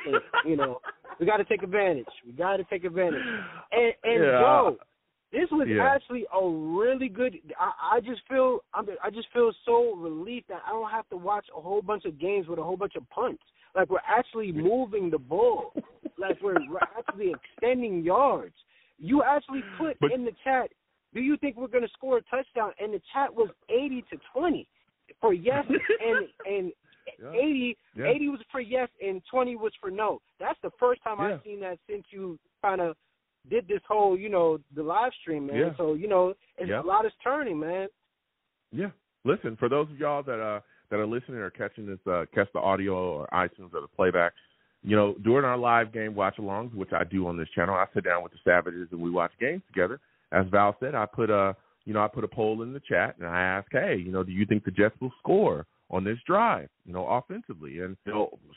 think. We got to take advantage. And Joe, This was actually a really good. I just feel so relieved that I don't have to watch a whole bunch of games with a whole bunch of punts. Like, we're actually moving the ball. Like, we're actually extending yards. You actually put in the chat, do you think we're going to score a touchdown? And the chat was 80-20 for yes, and 80 was for yes and 20 was for no. That's the first time I've seen that since you kind of did this whole, the live stream, man. So, it's a lot is turning, man. Yeah. Listen, for those of y'all that are listening or catching this, catch the audio or iTunes or the playback, during our live game watch-alongs, which I do on this channel, I sit down with the Savages and we watch games together. As Val said, I put a poll in the chat and I asked, hey, do you think the Jets will score on this drive, offensively? And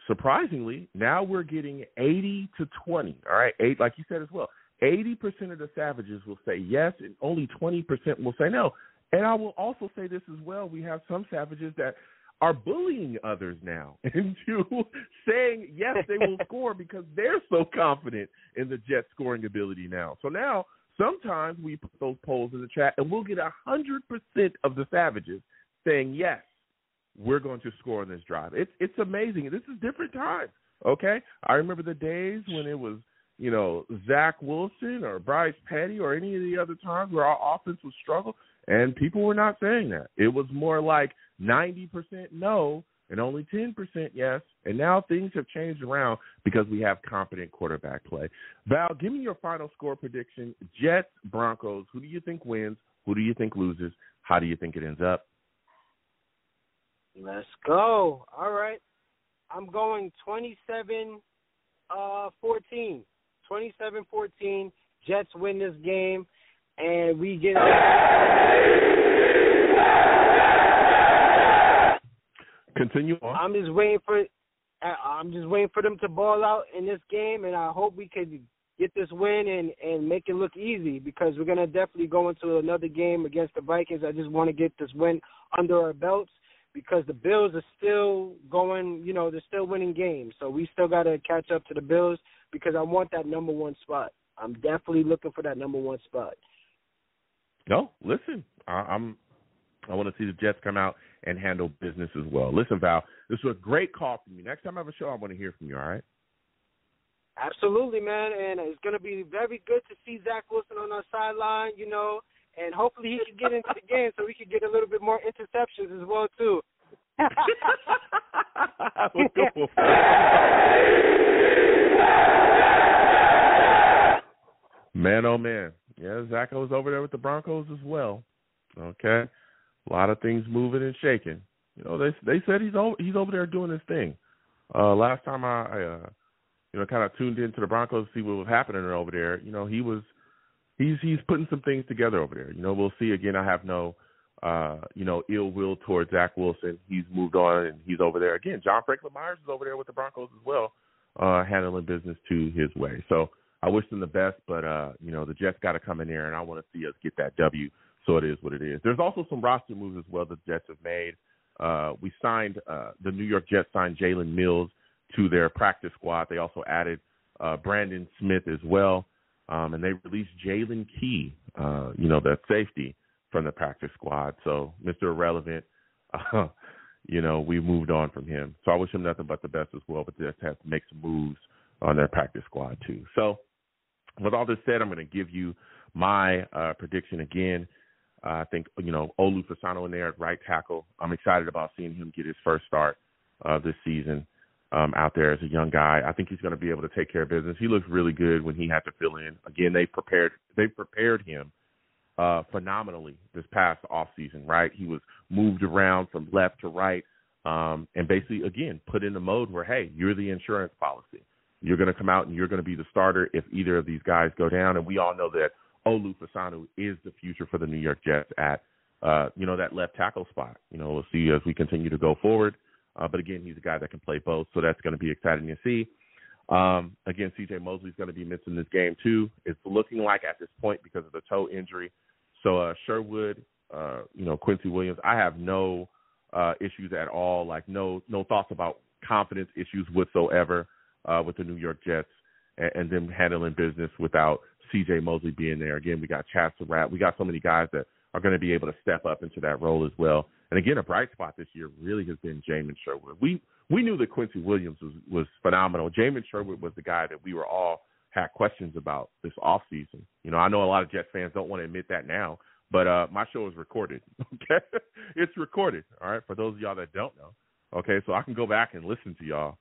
surprisingly, now we're getting 80-20. All right, like you said as well, 80% of the Savages will say yes, and only 20% will say no. And I will also say this as well: we have some Savages that are bullying others now into saying yes, they will score because they're so confident in the Jets' scoring ability now. So now sometimes we put those polls in the chat, and we'll get 100% of the Savages saying yes, we're going to score on this drive. It's amazing. This is different times, okay? I remember the days when it was, Zach Wilson or Bryce Petty or any of the other times where our offense would struggle, and people were not saying that. It was more like 90% no and only 10% yes, and now things have changed around because we have competent quarterback play. Val, give me your final score prediction. Jets, Broncos, who do you think wins? Who do you think loses? How do you think it ends up? Let's go. All right. I'm going 27-14. 27-14. Jets win this game, and we get. Continue on. I'm just waiting for them to ball out in this game, and I hope we can get this win and make it look easy, because we're gonna definitely go into another game against the Vikings. I just want to get this win under our belts, because the Bills are still going, they're still winning games. So we still got to catch up to the Bills, because I want that number one spot. I'm definitely looking for that number one spot. No, listen, I want to see the Jets come out and handle business as well. Listen, Val, this was a great call from you. Next time I have a show, I want to hear from you, all right? Absolutely, man, and it's going to be very good to see Zach Wilson on our sideline, and hopefully he can get into the game so we can get a little bit more interceptions as well, too. Man, oh, man. Yeah, Zach was over there with the Broncos as well. Okay. A lot of things moving and shaking. They said he's over there doing his thing. Last time I kind of tuned into the Broncos to see what was happening over there, he's putting some things together over there. We'll see. Again, I have no ill will towards Zach Wilson. He's moved on and he's over there. Again, John Franklin Myers is over there with the Broncos as well, handling business to his way. So I wish them the best, but the Jets got to come in there, and I want to see us get that W. So it is what it is. There's also some roster moves as well that the Jets have made. We signed the New York Jets signed Jalen Mills to their practice squad. They also added Brandon Smith as well, and they released Jalen Key, the safety, from the practice squad. So Mr. Irrelevant, we moved on from him. So I wish him nothing but the best as well, but the Jets have to make some moves on their practice squad too. So with all this said, I'm going to give you my prediction again. I think, Olu Fasano in there at right tackle. I'm excited about seeing him get his first start this season out there as a young guy. I think he's going to be able to take care of business. He looks really good when he had to fill in. Again, they prepared him phenomenally this past offseason, right? He was moved around from left to right and basically, again, put in the mode where, hey, you're the insurance policy. You're going to come out and you're going to be the starter if either of these guys go down. And we all know that Olu Fasano is the future for the New York Jets at, that left tackle spot. We'll see as we continue to go forward. But, again, he's a guy that can play both, so that's going to be exciting to see. Again, C.J. Mosley's going to be missing this game too. It's looking like at this point because of the toe injury. So Sherwood, Quincy Williams, I have no issues at all, like no thoughts about confidence issues whatsoever with the New York Jets and them handling business without C.J. Mosley being there. Again, we got Chad Surratt. We got so many guys that are going to be able to step up into that role as well. And again, a bright spot this year really has been Jamin Sherwood. We knew that Quincy Williams was phenomenal. Jamin Sherwood was the guy that we were all had questions about this offseason. You know, I know a lot of Jets fans don't want to admit that now, but my show is recorded. Okay, it's recorded. All right, for those of y'all that don't know. Okay, so I can go back and listen to y'all.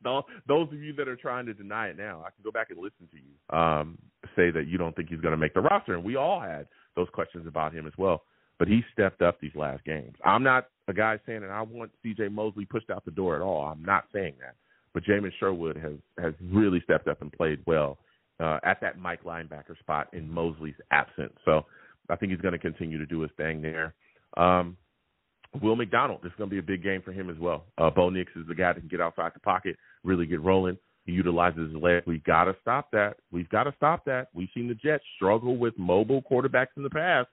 Those of you that are trying to deny it now, I can go back and listen to you say that you don't think he's going to make the roster. And we all had those questions about him as well. But he stepped up these last games. I'm not a guy saying that I want C.J. Mosley pushed out the door at all. I'm not saying that. But Jamin Sherwood has really stepped up and played well at that Mike linebacker spot in Mosley's absence. So I think he's going to continue to do his thing there. Will McDonald, this is going to be a big game for him as well. Bo Nix is the guy that can get outside the pocket, really get rolling. He utilizes his leg. We've got to stop that. We've seen the Jets struggle with mobile quarterbacks in the past.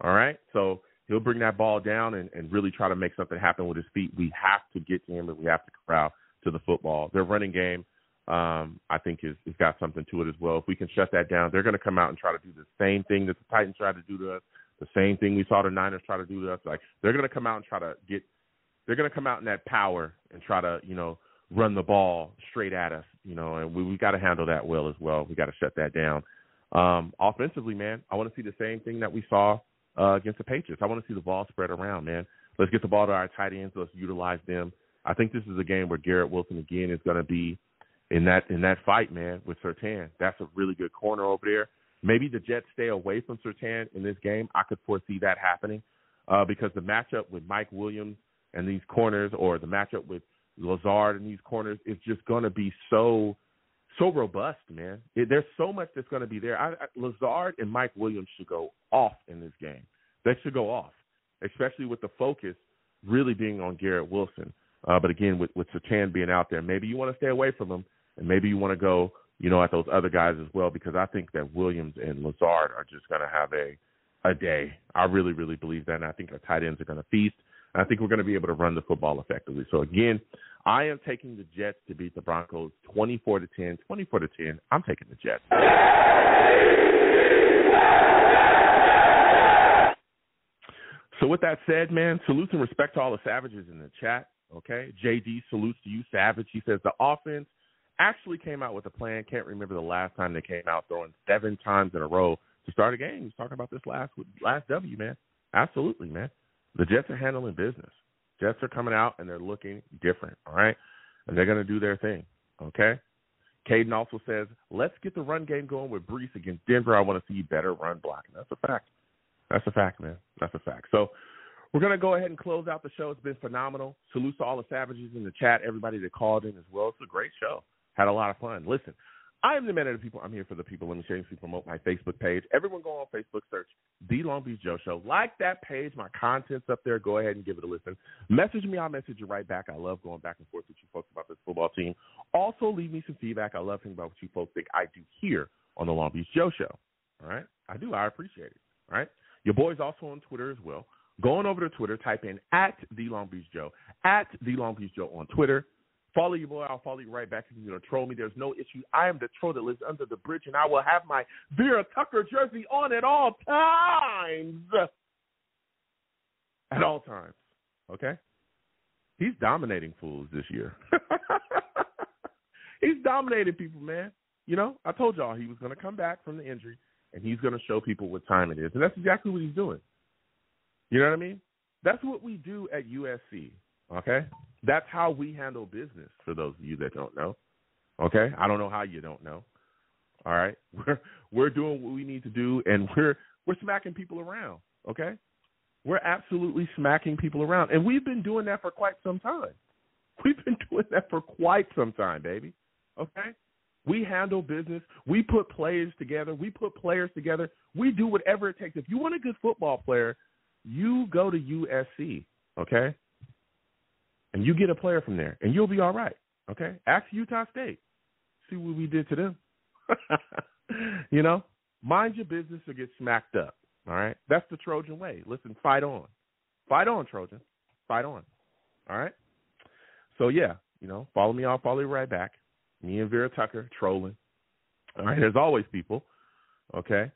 All right? So he'll bring that ball down and really try to make something happen with his feet. We have to get to him and we have to corral to the football. Their running game, I think, is got something to it as well. If we can shut that down, they're going to come out and try to do the same thing that the Titans tried to do to us, the same thing we saw the Niners try to do to us. Like, they're going to come out and they're going to come out in that power and try to, run the ball straight at us, and we got to handle that well as well. We got to shut that down. Offensively, man, I want to see the same thing that we saw against the Patriots. I want to see the ball spread around, man. Let's get the ball to our tight ends. Let's utilize them. I think this is a game where Garrett Wilson, again, is going to be in that fight, man, with Surtain. That's a really good corner over there. Maybe the Jets stay away from Surtain in this game. I could foresee that happening because the matchup with Mike Williams and these corners, or the matchup with Lazard and these corners, is just going to be so robust, man. There's so much that's going to be there. Lazard and Mike Williams should go off in this game. They should go off, especially with the focus really being on Garrett Wilson. But again, with Surtain being out there, maybe you want to stay away from him, and maybe you want to go, at those other guys as well, because I think that Williams and Lazard are just going to have a day. I really, really believe that, and I think our tight ends are going to feast. And I think we're going to be able to run the football effectively. So, again, I am taking the Jets to beat the Broncos 24-10. 24-10, I'm taking the Jets. So with that said, man, salutes and respect to all the Savages in the chat, okay? JD salutes to you, Savage. He says the offense actually came out with a plan. Can't remember the last time they came out throwing 7 times in a row to start a game. He's talking about this last W, man. Absolutely, man. The Jets are handling business. Jets are coming out, and they're looking different, all right? And they're going to do their thing, okay? Caden also says, let's get the run game going with Breece against Denver. I want to see better run blocking. That's a fact. That's a fact, man. That's a fact. So we're going to go ahead and close out the show. It's been phenomenal. Salutes to all the Savages in the chat, everybody that called in as well. It's a great show. Had a lot of fun. Listen, I am the man of the people. I'm here for the people. Let me shamelessly promote my Facebook page. Everyone go on Facebook, search The Long Beach Joe Show. Like that page. My content's up there. Go ahead and give it a listen. Message me. I'll message you right back. I love going back and forth with you folks about this football team. Also, leave me some feedback. I love hearing about what you folks think I do here on The Long Beach Joe Show. All right? I do. I appreciate it. All right? Your boy's also on Twitter as well. Going over to Twitter, type in @The Long Beach Joe, @The Long Beach Joe on Twitter. Follow your boy. I'll follow you right back. If you troll me, there's no issue. I am the troll that lives under the bridge, and I will have my Vera Tucker jersey on at all times. At all times. Okay? He's dominating fools this year. He's dominating people, man. I told y'all he was going to come back from the injury, and he's going to show people what time it is. And that's exactly what he's doing. You know what I mean? That's what we do at USC. Okay? That's how we handle business, for those of you that don't know. Okay? I don't know how you don't know. All right? We're doing what we need to do, and we're smacking people around. Okay? We're absolutely smacking people around. And we've been doing that for quite some time. We've been doing that for quite some time, baby. Okay? We handle business. We put players together. We put players together. We do whatever it takes. If you want a good football player, you go to USC, okay? And you get a player from there, and you'll be all right, okay? Ask Utah State. See what we did to them. Mind your business or get smacked up, all right? That's the Trojan way. Listen, fight on. Fight on, Trojan. Fight on, all right? So, yeah, follow me. I'll follow you right back. Me and Vera Tucker trolling. All right, there's always people okay?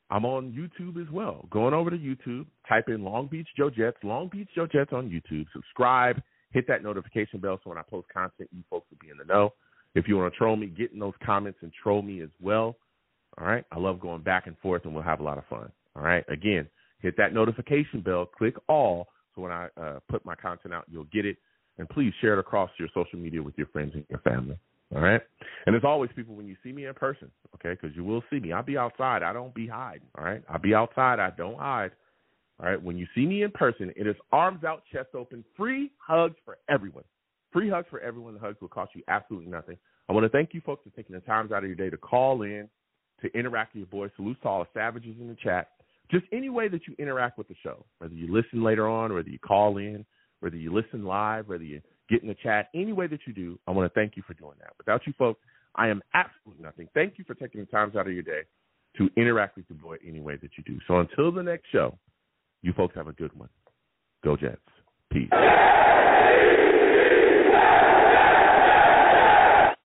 I'm on YouTube as well. Going over to YouTube, type in Long Beach Joe Jets on YouTube. Subscribe, hit that notification bell so when I post content, you folks will be in the know. If you want to troll me, get in those comments and troll me as well. All right? I love going back and forth, and we'll have a lot of fun. All right? Again, hit that notification bell, click all, so when I put my content out, you'll get it. And please share it across your social media with your friends and your family. All right? And as always, people, when you see me in person, okay, because you will see me. I'll be outside. I don't be hiding. All right? I'll be outside. I don't hide. All right? When you see me in person, it is arms out, chest open, free hugs for everyone. Free hugs for everyone. The hugs will cost you absolutely nothing. I want to thank you folks for taking the time out of your day to call in, to interact with your boys. Salute to all the savages in the chat. Just any way that you interact with the show, whether you listen later on, whether you call in, whether you listen live, whether you get in the chat, any way that you do, I want to thank you for doing that. Without you folks, I am absolutely nothing. Thank you for taking the time out of your day to interact with your boy any way that you do. So until the next show, you folks have a good one. Go Jets. Peace.